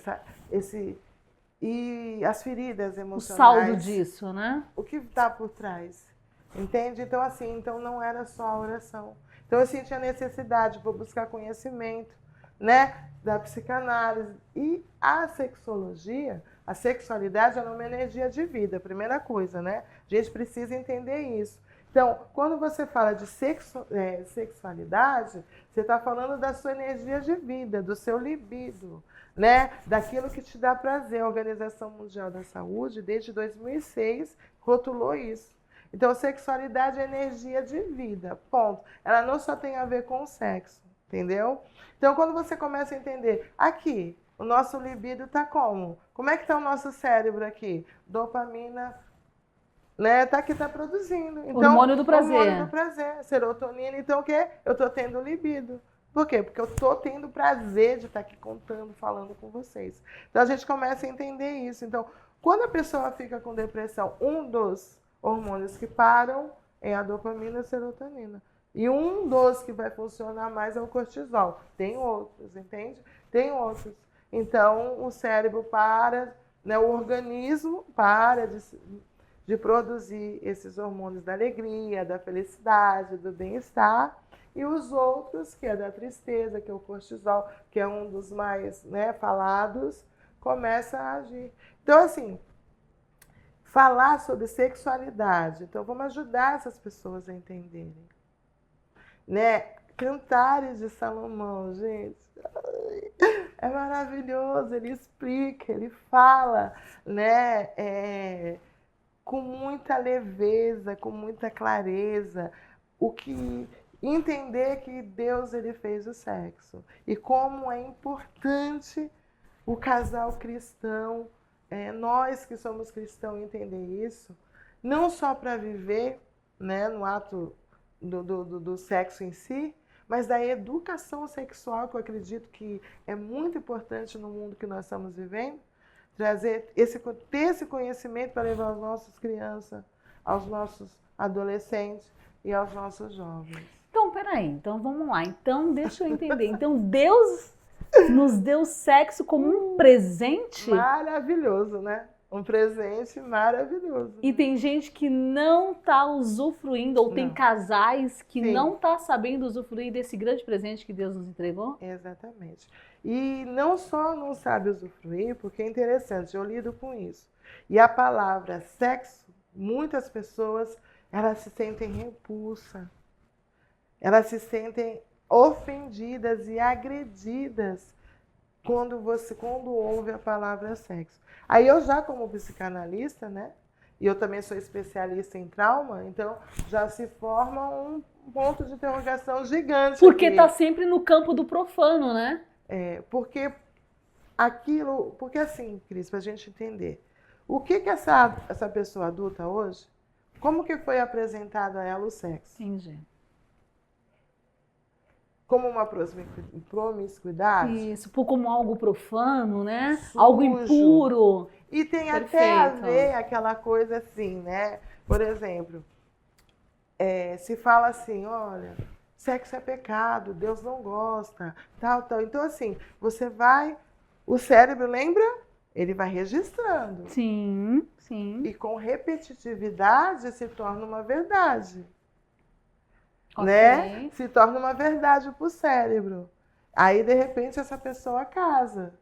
E as feridas emocionais. O saldo disso, né? O que está por trás? Entende? Então, assim, não era só a oração. Então, eu sentia necessidade, vou buscar conhecimento, né, da psicanálise. E a sexologia, a sexualidade, ela é uma energia de vida, primeira coisa, né? A gente precisa entender isso. Então, quando você fala de sexualidade, você está falando da sua energia de vida, do seu libido, né? Daquilo que te dá prazer. A Organização Mundial da Saúde, desde 2006, rotulou isso. Então, sexualidade é energia de vida, ponto. Ela não só tem a ver com o sexo, entendeu? Então, quando você começa a entender, aqui, o nosso libido está como? Como é que está o nosso cérebro aqui? Dopamina, né? Tá aqui, tá produzindo. Então, hormônio do prazer. Hormônio do prazer, serotonina. Então, o quê? Eu estou tendo libido. Por quê? Porque eu estou tendo prazer de estar aqui contando, falando com vocês. Então a gente começa a entender isso. Então, quando a pessoa fica com depressão, um dos hormônios que param é a dopamina e a serotonina. E um dos que vai funcionar mais é o cortisol. Tem outros, entende? Tem outros. Então, o cérebro para, né, o organismo para de produzir esses hormônios da alegria, da felicidade, do bem-estar. E os outros, que é da tristeza, que é o cortisol, que é um dos mais, né, falados, começa a agir. Então, assim, falar sobre sexualidade. Então, vamos ajudar essas pessoas a entenderem. Né? Cantares de Salomão, gente. É maravilhoso, ele explica, ele fala, né? Com muita leveza, com muita clareza, o que entender que Deus ele fez o sexo e como é importante o casal cristão, nós que somos cristãos entender isso, não só para viver, né, no ato do sexo em si, mas da educação sexual, que eu acredito que é muito importante no mundo que nós estamos vivendo, ter esse conhecimento para levar às nossas crianças, aos nossos adolescentes e aos nossos jovens. Então, peraí, então vamos lá. Então, deixa eu entender. Então, Deus nos deu sexo como um presente? Maravilhoso, né? Um presente maravilhoso. E tem gente que não está usufruindo, ou tem casais que não tá sabendo usufruir desse grande presente que Deus nos entregou? Exatamente. E não só não sabe usufruir, porque é interessante, eu lido com isso. E a palavra sexo, muitas pessoas, elas se sentem repulsa. Elas se sentem ofendidas e agredidas quando ouve a palavra sexo. Aí eu já como psicanalista, né? E eu também sou especialista em trauma, então já se forma um ponto de interrogação gigante. Porque está sempre no campo do profano, né? Porque assim, Cris, para a gente entender, o que essa pessoa adulta hoje, como que foi apresentado a ela o sexo? Entendi. Como uma promiscuidade? Isso, como algo profano, né? Sujo. Algo impuro. E tem até a ver aquela coisa assim, né? Por exemplo, se fala assim, olha, sexo é pecado, Deus não gosta, tal. Então, assim, o cérebro, lembra? Ele vai registrando. Sim, sim. E com repetitividade se torna uma verdade. Okay. Né? Se torna uma verdade para o cérebro. Aí, de repente, essa pessoa casa.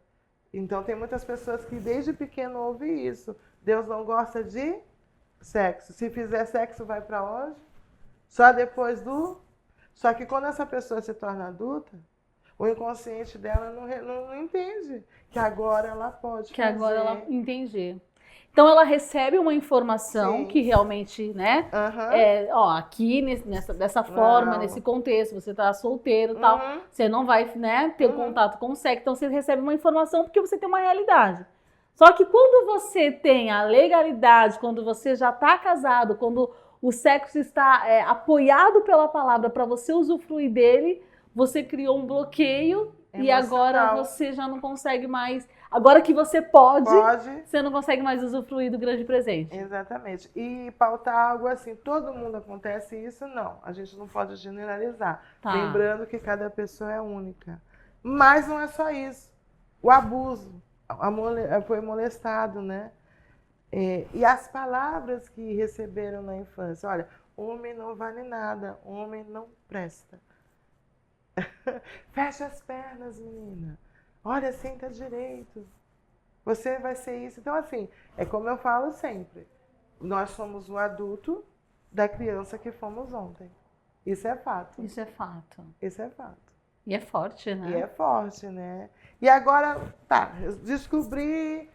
Então, tem muitas pessoas que desde pequeno ouvem isso. Deus não gosta de sexo. Se fizer sexo, vai para onde? Só depois do... Só que quando essa pessoa se torna adulta, o inconsciente dela não entende que agora ela pode fazer. Agora ela entende. Então ela recebe uma informação que realmente, né? Aqui dessa forma, nesse contexto, você tá solteiro e tal, você não vai, né, ter contato com o sexo, então você recebe uma informação porque você tem uma realidade. Só que quando você tem a legalidade, quando você já está casado, quando o sexo está apoiado pela palavra para você usufruir dele, você criou um bloqueio e agora você já não consegue mais. Agora que você pode, você não consegue mais usufruir do grande presente. Exatamente. E pautar algo assim, todo mundo acontece isso? Não. A gente não pode generalizar. Lembrando que cada pessoa é única. Mas não é só isso. O abuso. Foi molestado, né? E as palavras que receberam na infância. Olha, homem não vale nada, homem não presta. Fecha as pernas, menina. Olha, senta direito. Você vai ser isso. Então, assim, é como eu falo sempre. Nós somos o adulto da criança que fomos ontem. Isso é fato. Isso é fato. Isso é fato. E é forte, né? E é forte, né? E agora, descobri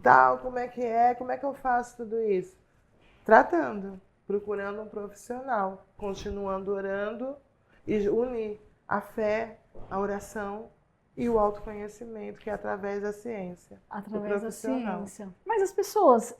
tal, como é que eu faço tudo isso? Tratando, procurando um profissional, continuando orando e unir a fé, a oração e o autoconhecimento, que é através da ciência. Através da ciência. Mas as pessoas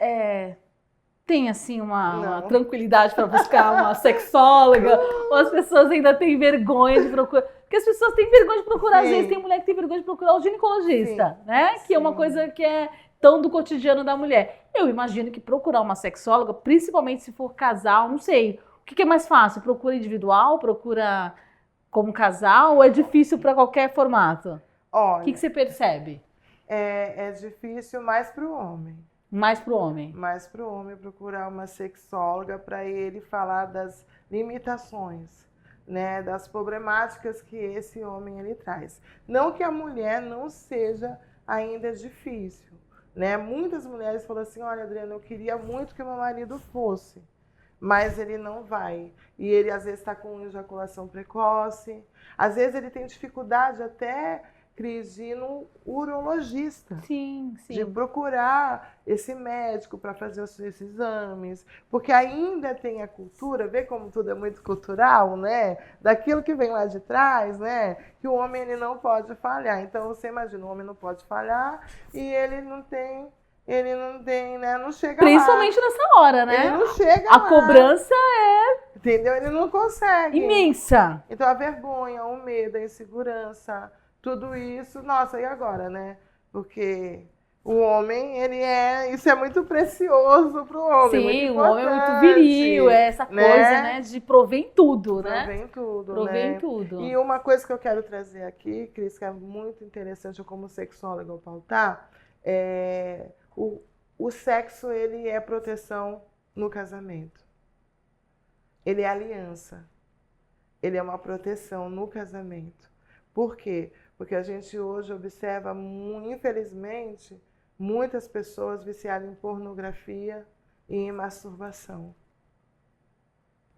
tem assim uma Não. tranquilidade para buscar uma sexóloga? Ou as pessoas ainda têm vergonha de procurar? Porque as pessoas têm vergonha de procurar, às Sim. vezes tem mulher que tem vergonha de procurar o ginecologista, né? Que é uma Sim. coisa que é tão do cotidiano da mulher. Eu imagino que procurar uma sexóloga, principalmente se for casal, não sei, o que é mais fácil? Procura individual, procura como casal, ou é difícil para qualquer formato? O Olha, que você percebe? é difícil mais para o homem. Mais pro homem. Mais para o homem procurar uma sexóloga para ele falar das limitações, né, das problemáticas que esse homem ele traz. Não que a mulher não seja ainda difícil, né? Muitas mulheres falam assim: olha, Adriana, eu queria muito que o meu marido fosse, mas ele não vai. E ele às vezes está com ejaculação precoce, às vezes ele tem dificuldade até, Cris, de ir no urologista, Sim, de sim. procurar esse médico para fazer esses exames, porque ainda tem a cultura, vê como tudo é muito cultural, né? Daquilo que vem lá de trás, né? Que o homem ele não pode falhar. Então você imagina, o homem não pode falhar e ele não tem, né? Não chega Principalmente lá. nessa hora, né? Ele não chega A lá. cobrança Entendeu? Ele não consegue. imensa. Então a vergonha, o medo, a insegurança, tudo isso, nossa, e agora, né? Porque o homem, isso é muito precioso para o homem, muito Sim, o homem é muito importante, viril, é essa né? coisa, né, de prover em tudo, né? Provém tudo, Prover em né? tudo. E uma coisa que eu quero trazer aqui, Cris, que é muito interessante, eu como sexóloga eu pautar, é o sexo, ele é proteção no casamento. Ele é aliança. Ele é uma proteção no casamento. Por quê? Porque a gente hoje observa, infelizmente, muitas pessoas viciadas em pornografia e em masturbação.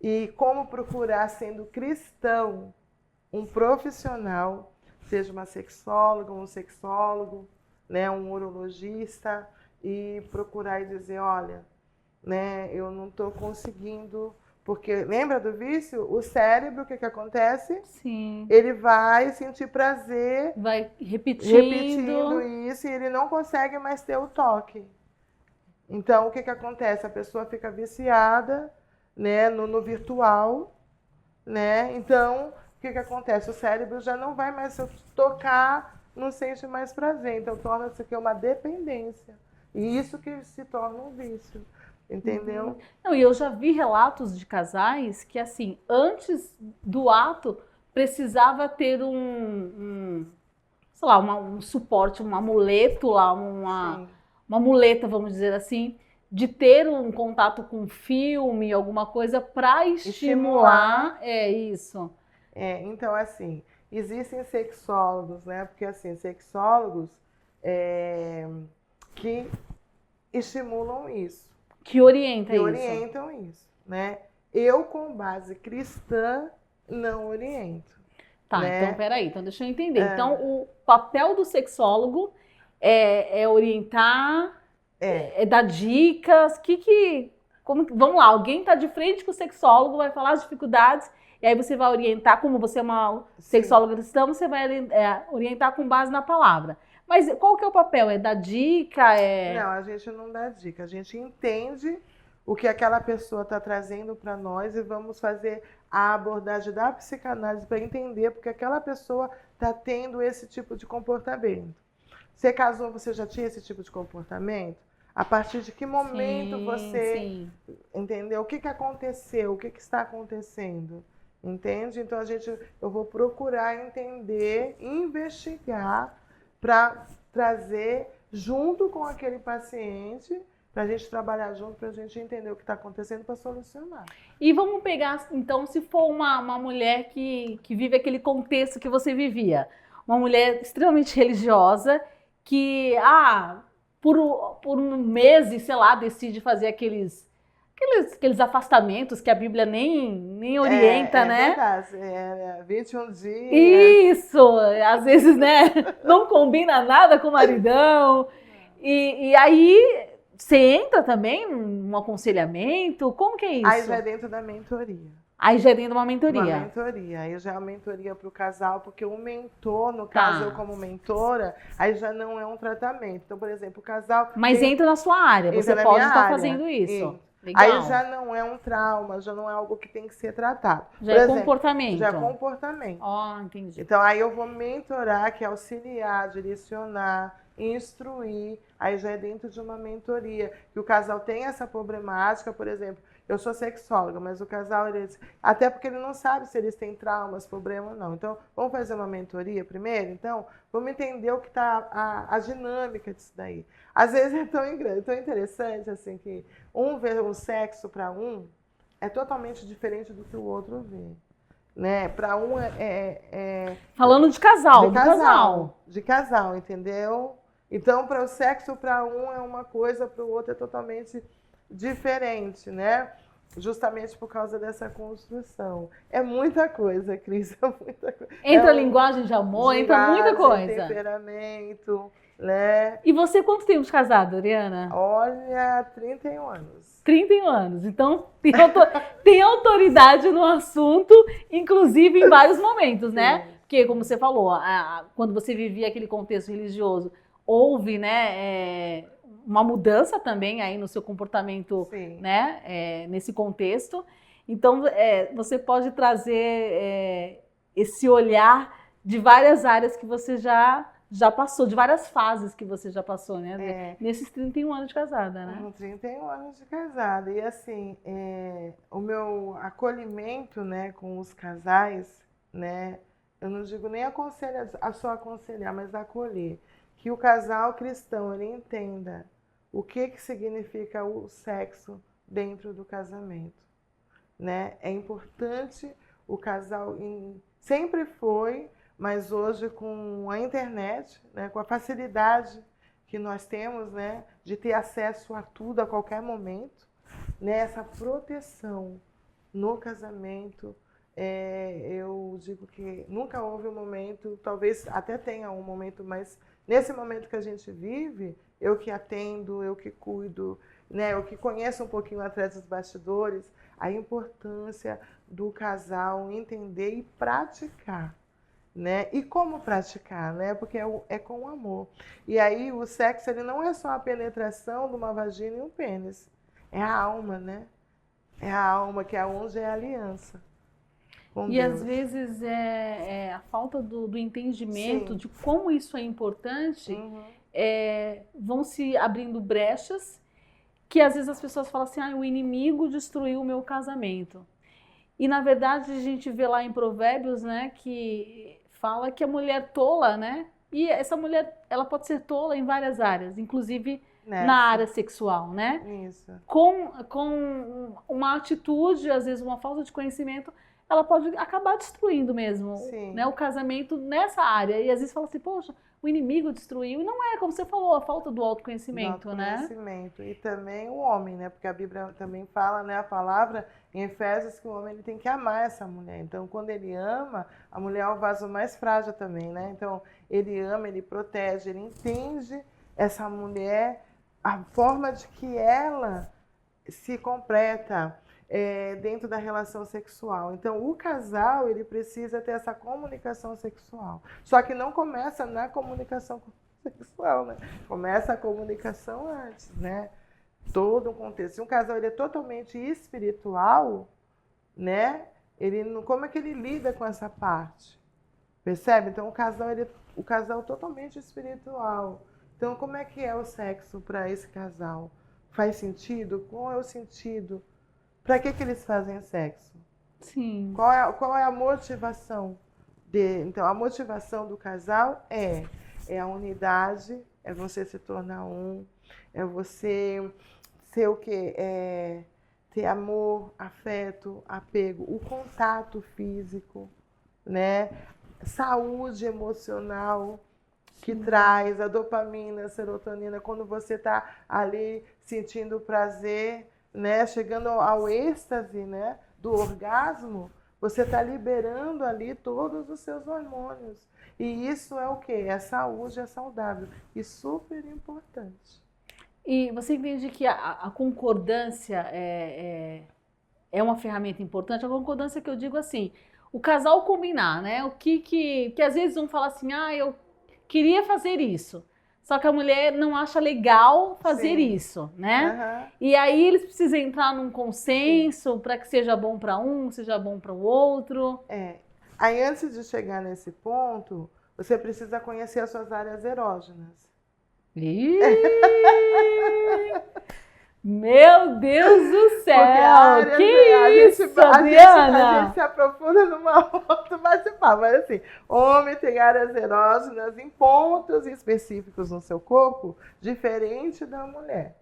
E como procurar, sendo cristão, um profissional, seja uma sexóloga, um sexólogo, né, um urologista, e procurar e dizer, olha, né, eu não estou conseguindo. Porque, lembra do vício? O cérebro, o que acontece? Sim. Ele vai sentir prazer Vai repetindo isso e ele não consegue mais ter o toque. Então, o que acontece? A pessoa fica viciada, né, no virtual, né? Então, o que acontece? O cérebro já não vai mais tocar, não sente mais prazer. Então, torna-se aqui uma dependência. E isso que se torna um vício. Entendeu? Não, e eu já vi relatos de casais que, assim, antes do ato, precisava ter sei lá, um suporte, um amuleto lá, uma muleta, vamos dizer assim, de ter um contato com um filme, alguma coisa para estimular. É isso. Então, assim, existem sexólogos, né? Porque, assim, sexólogos que estimulam isso. Que orienta que isso. orientam isso, né? Eu, com base cristã, não oriento. Tá, né? então peraí, então deixa eu entender. Então, o papel do sexólogo é orientar, é dar dicas, vamos lá, alguém está de frente com o sexólogo, vai falar as dificuldades, e aí você vai orientar, como você é uma sexóloga cristã, você vai orientar com base na palavra. Mas qual que é o papel? É dar dica? Não, a gente não dá dica. A gente entende o que aquela pessoa está trazendo para nós e vamos fazer a abordagem da psicanálise para entender porque aquela pessoa está tendo esse tipo de comportamento. Você casou, você já tinha esse tipo de comportamento? A partir de que momento você entendeu? O que aconteceu? O que está acontecendo? Entende? Então eu vou procurar entender, investigar para trazer junto com aquele paciente, para a gente trabalhar junto, para a gente entender o que está acontecendo para solucionar. E vamos pegar, então, se for uma mulher que vive aquele contexto que você vivia, uma mulher extremamente religiosa, que, por meses, sei lá, decide fazer aqueles afastamentos que a Bíblia nem orienta, né? É verdade, 21 dias. Isso, às vezes, né, não combina nada com o maridão. E aí, você entra também num aconselhamento? Como que é isso? Aí já é dentro da mentoria. Aí já é dentro de uma mentoria. Uma mentoria. Aí já é uma mentoria para o casal, porque o mentor, no caso, eu como mentora, aí já não é um tratamento. Então, por exemplo, o casal... Mas entra na sua área, você pode estar fazendo isso. Legal. Aí já não é um trauma, já não é algo que tem que ser tratado. Já Por é exemplo, comportamento. já é comportamento. Entendi. Então, aí eu vou mentorar, que é auxiliar, direcionar, instruir. Aí já é dentro de uma mentoria. Que o casal tem essa problemática, por exemplo, eu sou sexóloga, mas o casal, até porque ele não sabe se eles têm traumas, problema ou não. Então, vamos fazer uma mentoria primeiro? Então, vamos entender o que está a dinâmica disso daí. Às vezes é tão interessante assim que um vê o sexo para um é totalmente diferente do que o outro vê. Né? Para um Falando de casal, do casal. De casal, entendeu? Então, para o sexo, para um é uma coisa, para o outro é totalmente diferente, né? Justamente por causa dessa construção. É muita coisa, Cris, é muita coisa. Entra linguagem de amor, entra muita coisa. Temperamento, né? E você, quanto tempo de casado, Oriana? Olha, 31 anos. 31 anos. Então, tem autoridade no assunto, inclusive em vários momentos, né? Sim. Porque, como você falou, quando você vivia aquele contexto religioso, houve, né, uma mudança também aí no seu comportamento, Sim. né, nesse contexto. Então, você pode trazer esse olhar de várias áreas que você já passou, de várias fases que você já passou, né? Nesses 31 anos de casada, né? 31 anos de casada. E assim, o meu acolhimento, né, com os casais, né, eu não digo nem só aconselhar, mas acolher. Que o casal cristão, ele entenda o que significa o sexo dentro do casamento, né? É importante o casal, sempre foi, mas hoje com a internet, né, com a facilidade que nós temos, né, de ter acesso a tudo a qualquer momento, né, essa proteção no casamento, eu digo que nunca houve um momento, talvez até tenha um momento, mas nesse momento que a gente vive, eu que atendo, eu que cuido, né, eu que conheço um pouquinho atrás dos bastidores, a importância do casal entender e praticar. Né? E como praticar, né? Porque é com amor. E aí o sexo, ele não é só a penetração de uma vagina e um pênis. É a alma, né? É a alma, que é onde é a aliança com Deus. Às vezes a falta do entendimento Sim. de como isso é importante, vão se abrindo brechas que às vezes as pessoas falam assim, o inimigo destruiu o meu casamento. E na verdade a gente vê lá em Provérbios, né, que fala que a mulher tola, né? E essa mulher, ela pode ser tola em várias áreas, inclusive na área sexual, né? Isso. Com uma atitude, às vezes uma falta de conhecimento, ela pode acabar destruindo mesmo, né, o casamento nessa área. E às vezes fala assim, poxa, o inimigo destruiu. E não é, como você falou, a falta do autoconhecimento, né? E também o homem, né? Porque a Bíblia também fala, né, a palavra em Efésios, que o homem ele tem que amar essa mulher. Então, quando ele ama, a mulher é o vaso mais frágil também, né? Então, ele ama, ele protege, ele entende essa mulher, a forma de que ela se completa dentro da relação sexual. Então, o casal, ele precisa ter essa comunicação sexual. Só que não começa na comunicação sexual, né? Começa a comunicação antes, né? Todo um contexto. Se um casal ele é totalmente espiritual, né? Como é que ele lida com essa parte? Percebe? Então, o casal totalmente espiritual. Então, como é que é o sexo para esse casal? Faz sentido? Qual é o sentido? Para que eles fazem sexo? Sim. Qual é a motivação dele? Então, a motivação do casal é a unidade, é você se tornar um, é você ser o quê? Ter amor, afeto, apego, o contato físico, né? Saúde emocional, que traz a dopamina, a serotonina, quando você está ali sentindo prazer, né, chegando ao êxtase, né, do orgasmo, você está liberando ali todos os seus hormônios. E isso é o quê? É saúde, é saudável e super importante. E você entende que a concordância é uma ferramenta importante? A concordância que eu digo assim, o casal combinar, né? O que às vezes um fala assim, eu queria fazer isso. só que a mulher não acha legal fazer Sim. isso, né? Aham. E aí eles precisam entrar num consenso para que seja bom para um, seja bom para o outro. É. Aí, antes de chegar nesse ponto, você precisa conhecer as suas áreas erógenas. Ih! Meu Deus do Porque céu! Que a isso, gente, a Adriana? gente se aprofunda numa outra bate-papo. Mas assim, homem tem áreas erógenas em pontos específicos no seu corpo, diferente da mulher.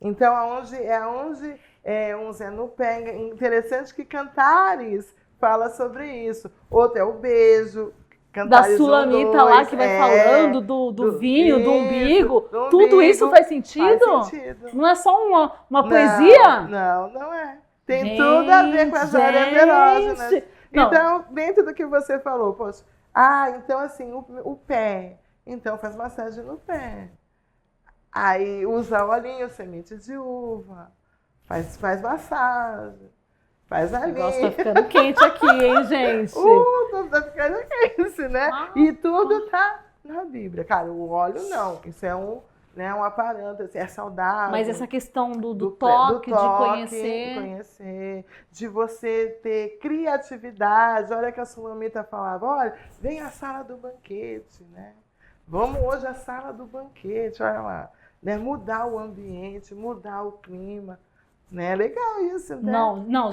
Então, aonde um é no pé. Interessante que Cantares fala sobre isso. Outro é o beijo. Da Cantares Sulamita 1, lá 2, que vai falando do vinho, do isso, umbigo. do Tudo isso umbigo. faz sentido? Faz sentido. Não é só uma poesia? Não é. Tem tudo a ver com as áreas erógenas. Não. Então, dentro do que você falou, poxa, então assim, o pé. Então faz massagem no pé. Aí usa olhinho, semente de uva. Faz massagem. Faz O ali. negócio tá ficando quente aqui, hein, gente? Tá ficando quente, né? E tudo tá na Bíblia. Cara, o óleo não. Isso é um aparante, assim, é saudável. Mas essa questão do toque, toque, de conhecer, de você ter criatividade. Olha que a Sulamita falava, olha, vem a sala do banquete, né? Vamos hoje à sala do banquete, olha lá. Né? Mudar o ambiente, mudar o clima. Né? Legal isso, né? Não,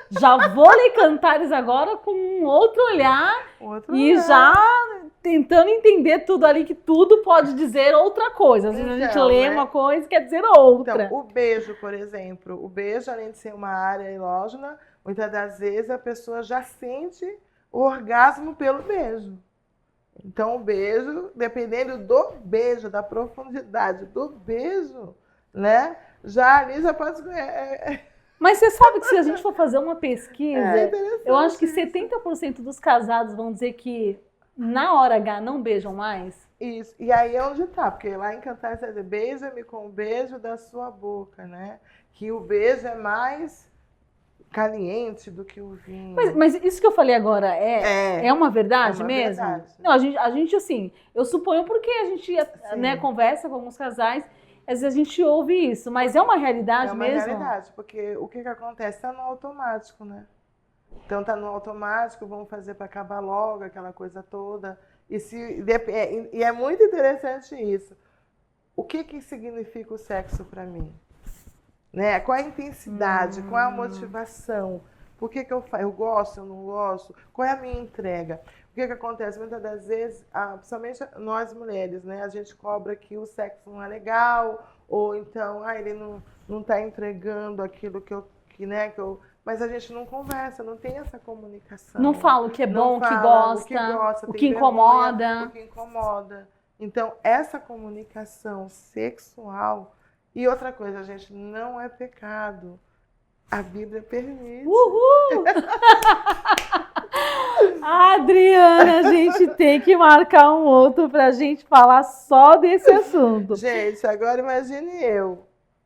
já vou ler Cantares agora com um outro olhar já tentando entender tudo ali, que tudo pode dizer outra coisa. Às vezes a gente lê uma coisa e quer dizer outra. Então, o beijo, por exemplo, o beijo, além de ser uma área erógena, muitas das vezes a pessoa já sente o orgasmo pelo beijo. Então, o beijo, dependendo do beijo, da profundidade do beijo, né? Já pode... Mas você sabe que se a gente for fazer uma pesquisa, eu acho que isso. 70% dos casados vão dizer que na hora H não beijam mais. Isso. E aí é onde tá, porque lá em Cantares vai dizer, beija-me com o beijo da sua boca, né? Que o beijo é mais caliente do que o vinho. Mas isso que eu falei agora é uma verdade mesmo? Verdade. Não, a gente assim, eu suponho porque a gente conversa com alguns casais, às vezes a gente ouve isso, mas é uma realidade mesmo? É uma realidade, porque o que acontece? Está no automático, né? Então tá no automático, vamos fazer para acabar logo, aquela coisa toda. E é muito interessante isso. O que significa o sexo para mim? Né? Qual a intensidade? Qual é a motivação? Por que eu faço? Eu gosto, eu não gosto? Qual é a minha entrega? O que acontece? Muitas das vezes, principalmente nós mulheres, né? A gente cobra que o sexo não é legal, ou então, ele não está entregando aquilo que eu... Mas a gente não conversa, não tem essa comunicação. Não fala o que é bom, o que gosta, o que incomoda. O que incomoda. Então, essa comunicação sexual... E outra coisa, gente, não é pecado. A Bíblia permite. Uhul! Adriana, a gente tem que marcar um outro pra gente falar só desse assunto. Gente, agora imagine eu,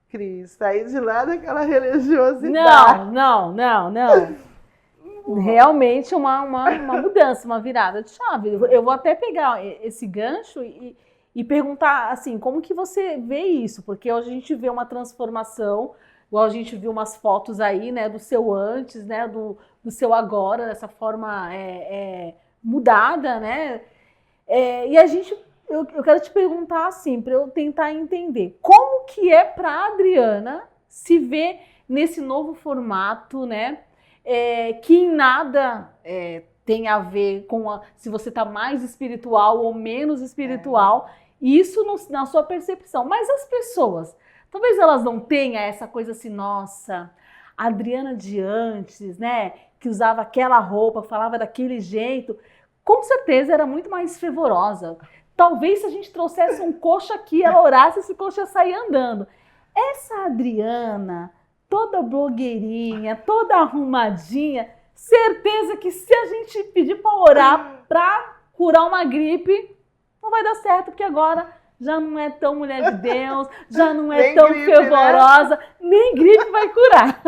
Cris, sair de lá daquela religiosidade. Não. Realmente uma mudança, uma virada de chave. Eu vou até pegar esse gancho e perguntar, assim, como que você vê isso? Porque hoje a gente vê uma transformação, igual a gente viu umas fotos aí, né, do seu antes, né, do seu agora, dessa forma mudada, né? E eu quero te perguntar, assim, para eu tentar entender, como que é para a Adriana se ver nesse novo formato, né, que em nada tem a ver com se você está mais espiritual ou menos espiritual, isso na sua percepção. Mas as pessoas, talvez elas não tenham essa coisa assim, nossa, a Adriana de antes, né, que usava aquela roupa, falava daquele jeito, com certeza era muito mais fervorosa. Talvez se a gente trouxesse um coxa aqui, ela orasse, esse coxa ia sair andando. Essa Adriana, toda blogueirinha, toda arrumadinha, certeza que se a gente pedir para orar para curar uma gripe, não vai dar certo, porque agora já não é tão mulher de Deus, já não é tão fervorosa, né? Nem gripe vai curar.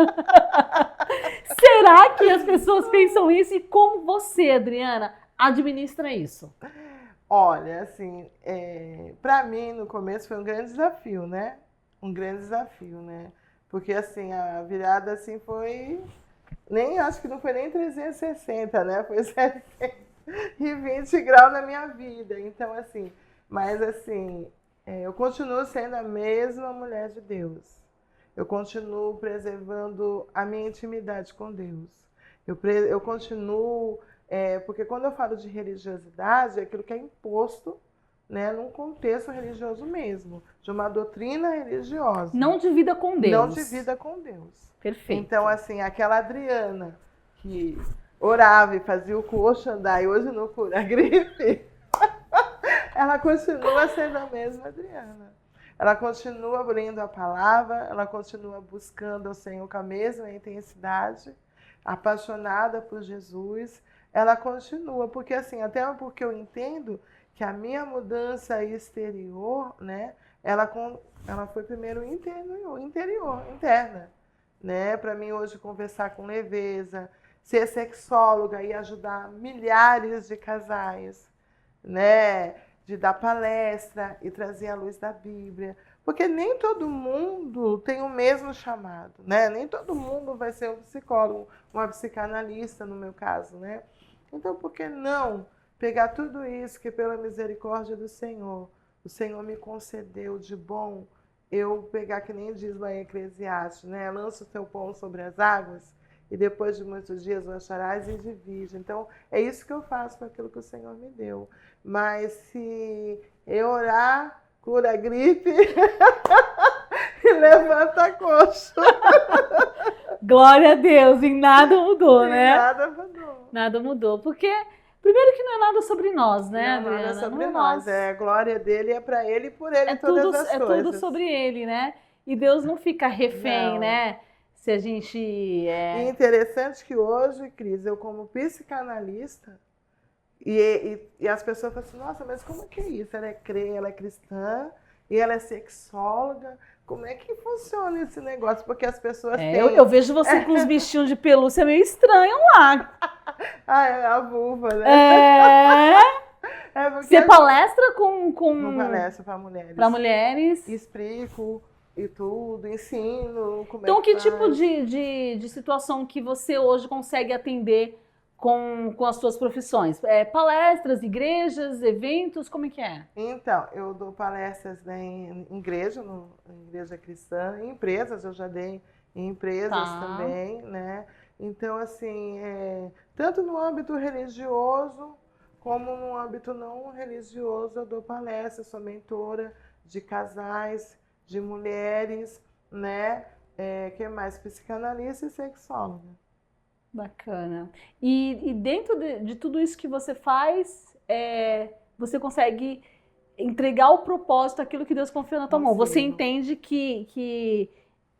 Será que as pessoas pensam isso? E como você, Adriana, administra isso? Olha, assim, para mim no começo foi um grande desafio, né? Um grande desafio, né? Porque assim, a virada assim foi, nem acho que não foi nem 360, né? Foi 720 graus na minha vida. Então, assim, mas assim, eu continuo sendo a mesma mulher de Deus. Eu continuo preservando a minha intimidade com Deus. Eu continuo, porque quando eu falo de religiosidade, é aquilo que é imposto, né, num contexto religioso mesmo, de uma doutrina religiosa. Não de vida com Deus. Não de vida com Deus. Perfeito. Então, assim, aquela Adriana que orava e fazia o coxo andar e hoje não cura a gripe, ela continua sendo a mesma Adriana. Ela continua abrindo a palavra, ela continua buscando o Senhor com a mesma intensidade, apaixonada por Jesus. Ela continua, porque assim, até porque eu entendo que a minha mudança exterior, né, ela foi primeiro interna, né? Para mim hoje conversar com leveza, ser sexóloga e ajudar milhares de casais, né? De dar palestra e trazer a luz da Bíblia. Porque nem todo mundo tem o mesmo chamado, né? Nem todo mundo vai ser um psicólogo, uma psicanalista, no meu caso, né? Então, por que não pegar tudo isso que, pela misericórdia do Senhor, o Senhor me concedeu de bom, eu pegar, que nem diz lá em Eclesiastes, né? Lança o teu pão sobre as águas e depois de muitos dias o acharás e divide. Então, é isso que eu faço com aquilo que o Senhor me deu. Mas se eu orar, cura a gripe e levanta coxo. Glória a Deus, em nada mudou, né? Nada mudou. Nada mudou, porque primeiro que não é nada sobre nós, né, Não, Adriana? nada sobre Não é nós. É a glória dele, é para ele e por ele todas as coisas. É tudo sobre ele, né? E Deus não fica refém, Não. né? Se a gente... E interessante que hoje, Cris, eu como psicanalista, e as pessoas falam assim, nossa, mas como que é isso? Ela é cristã e ela é sexóloga. Como é que funciona esse negócio? Porque as pessoas têm... Eu vejo você com os bichinhos de pelúcia meio estranho lá. Ah, é a vulva, né? Você palestra com... Não palestra para mulheres. Para mulheres. Explico e tudo, ensino como então, é que que tipo de situação que você hoje consegue atender com as suas profissões? Palestras, igrejas, eventos, como é que é? Então, eu dou palestras, né, em igreja cristã, em empresas, eu já dei em empresas também, né? Então, assim, tanto no âmbito religioso como no âmbito não religioso, eu dou palestras, sou mentora de casais, de mulheres, né? Que mais? Psicanalista e sexóloga. Bacana. E dentro de tudo isso que você faz, você consegue entregar o propósito, aquilo que Deus confiou na tua mão. Você entende que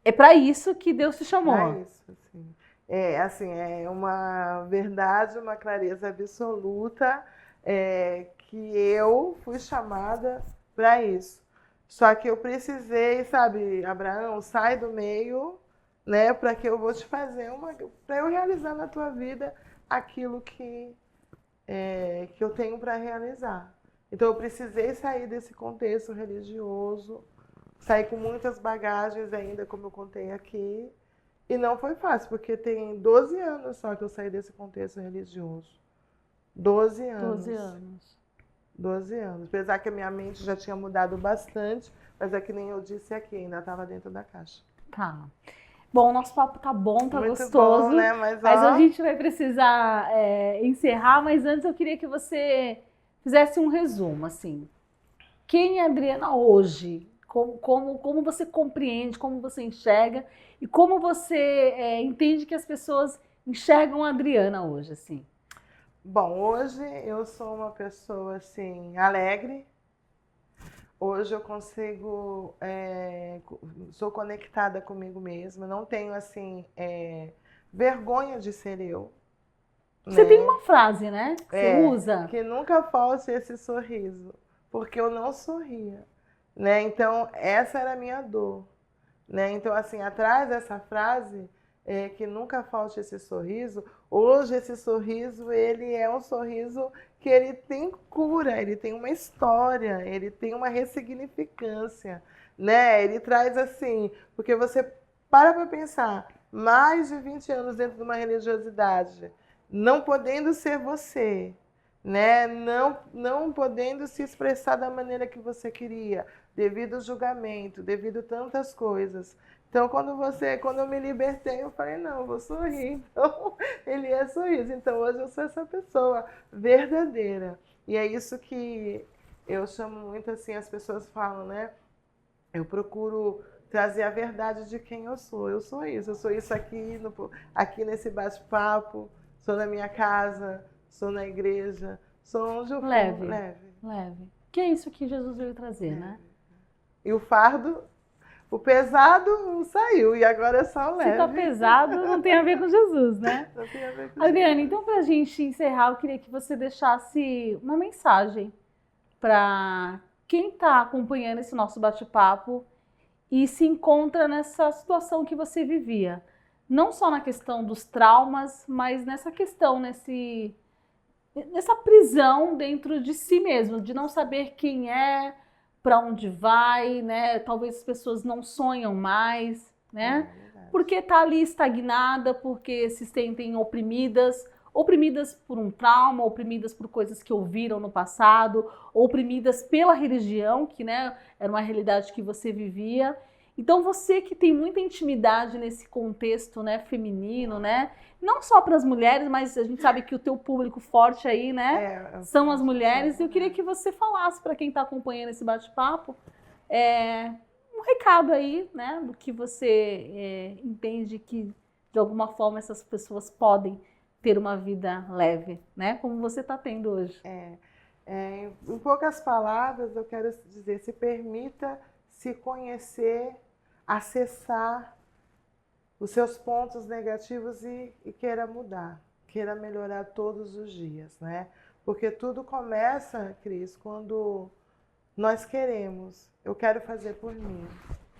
é para isso que Deus te chamou. Para isso, sim. É uma verdade, uma clareza absoluta, que eu fui chamada para isso. Só que eu precisei, sabe, Abraão, sai do meio, né, para que eu vou te fazer para eu realizar na tua vida aquilo que eu tenho para realizar. Então eu precisei sair desse contexto religioso, sair com muitas bagagens ainda, como eu contei aqui, e não foi fácil, porque tem 12 anos só que eu saí desse contexto religioso. 12 anos. 12 anos. 12 anos. Apesar que a minha mente já tinha mudado bastante, mas é que nem eu disse aqui, ainda estava dentro da caixa. Tá. Bom, nosso papo tá bom, tá muito gostoso. Bom, né? Mas a gente vai precisar encerrar, mas antes eu queria que você fizesse um resumo, assim. Quem é a Adriana hoje? Como você compreende, como você enxerga e como você entende que as pessoas enxergam a Adriana hoje, assim? Bom, hoje eu sou uma pessoa, assim, alegre. Hoje eu consigo, sou conectada comigo mesma, não tenho, assim, vergonha de ser eu. Você tem uma frase, né? Que você usa. Que nunca falte esse sorriso, porque eu não sorria, né? Então, essa era a minha dor, né? Então, assim, atrás dessa frase, que nunca falte esse sorriso, hoje esse sorriso, ele é um sorriso que ele tem cura, ele tem uma história, ele tem uma ressignificância, né? Ele traz assim, porque você para pensar, mais de 20 anos dentro de uma religiosidade, não podendo ser você, né? Não podendo se expressar da maneira que você queria, devido ao julgamento, devido a tantas coisas. Então, quando eu me libertei, eu falei, não, eu vou sorrir. Então, ele é sorriso. Então, hoje eu sou essa pessoa verdadeira. E é isso que eu chamo muito assim, as pessoas falam, né? Eu procuro trazer a verdade de quem eu sou. Eu sou isso aqui, aqui nesse bate-papo, sou na minha casa, sou na igreja, sou onde eu for. Leve. Que é isso que Jesus veio trazer, né? E o fardo, o pesado saiu, e agora é só o leve. Se tá pesado, não tem a ver com Jesus, né? Não tem a ver com Adriana, Jesus. então pra gente encerrar, eu queria que você deixasse uma mensagem para quem está acompanhando esse nosso bate-papo e se encontra nessa situação que você vivia. Não só na questão dos traumas, mas nessa questão, nessa prisão dentro de si mesmo, de não saber quem é, para onde vai, né? Talvez as pessoas não sonham mais, né? Porque está ali estagnada, porque se sentem oprimidas por um trauma, oprimidas por coisas que ouviram no passado, oprimidas pela religião, que, né, era uma realidade que você vivia. Então você que tem muita intimidade nesse contexto, né, feminino, né, não só para as mulheres, mas a gente sabe que o teu público forte aí, né, são as mulheres. E eu queria que você falasse para quem está acompanhando esse bate-papo um recado aí, né, do que você entende que de alguma forma essas pessoas podem ter uma vida leve, né, como você está tendo hoje. Em poucas palavras, eu quero dizer, se permita se conhecer, acessar os seus pontos negativos e queira mudar, queira melhorar todos os dias, né? Porque tudo começa, Cris, quando nós queremos. Eu quero fazer por mim.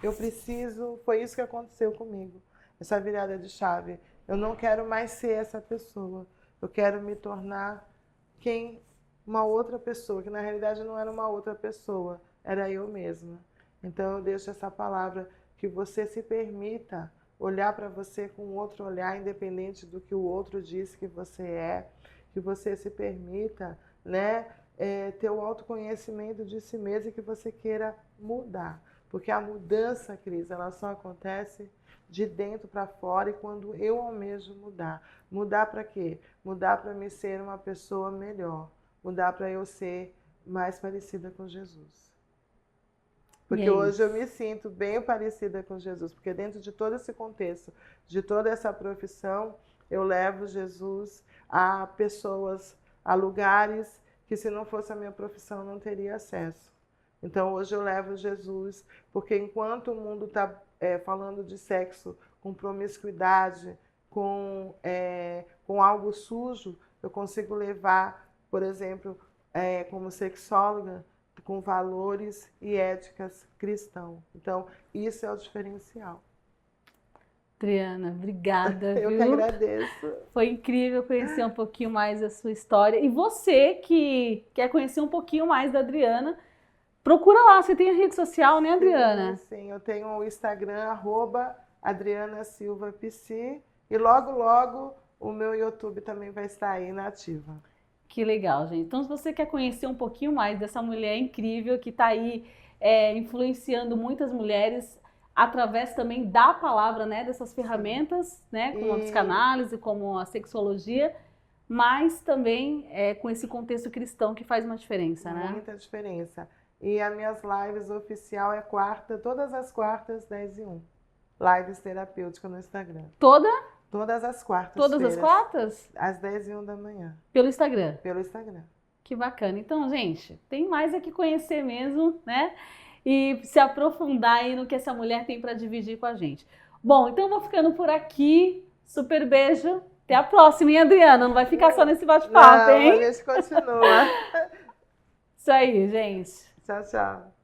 Eu preciso, foi isso que aconteceu comigo, essa virada de chave. Eu não quero mais ser essa pessoa. Eu quero me tornar uma outra pessoa, que na realidade não era uma outra pessoa, era eu mesma. Então eu deixo essa palavra, que você se permita olhar para você com outro olhar, independente do que o outro diz que você é, que você se permita, né, ter o autoconhecimento de si mesmo e que você queira mudar. Porque a mudança, Cris, ela só acontece de dentro para fora e quando eu almejo mudar. Mudar para quê? Mudar para me ser uma pessoa melhor. Mudar para eu ser mais parecida com Jesus. Porque hoje eu me sinto bem parecida com Jesus, porque dentro de todo esse contexto, de toda essa profissão, eu levo Jesus a pessoas, a lugares que se não fosse a minha profissão não teria acesso. Então hoje eu levo Jesus, porque enquanto o mundo está falando de sexo com promiscuidade, com algo sujo, eu consigo levar, por exemplo, como sexóloga, com valores e éticas cristãos. Então, isso é o diferencial. Adriana, obrigada. Eu que agradeço. Foi incrível conhecer um pouquinho mais da sua história. E você que quer conhecer um pouquinho mais da Adriana, procura lá. Você tem a rede social, né, Adriana? Sim, eu tenho o Instagram, @AdrianaSilvaPC, e logo, logo o meu YouTube também vai estar aí na ativa. Que legal, gente. Então, se você quer conhecer um pouquinho mais dessa mulher incrível que está aí influenciando muitas mulheres através também da palavra, né, dessas ferramentas, né, como a psicanálise, como a sexologia, mas também com esse contexto cristão que faz uma diferença, né? Muita diferença. E as minhas lives oficial é todas as quartas, 10h01. Lives terapêuticas no Instagram. Todas as quartas. Todas as quartas? Às 10h01 da manhã. Pelo Instagram? Pelo Instagram. Que bacana. Então, gente, tem mais a que conhecer mesmo, né? E se aprofundar aí no que essa mulher tem para dividir com a gente. Bom, então eu vou ficando por aqui. Super beijo. Até a próxima, hein, Adriana? Não vai ficar só nesse bate-papo, hein? A gente continua. Isso aí, gente. Tchau, tchau.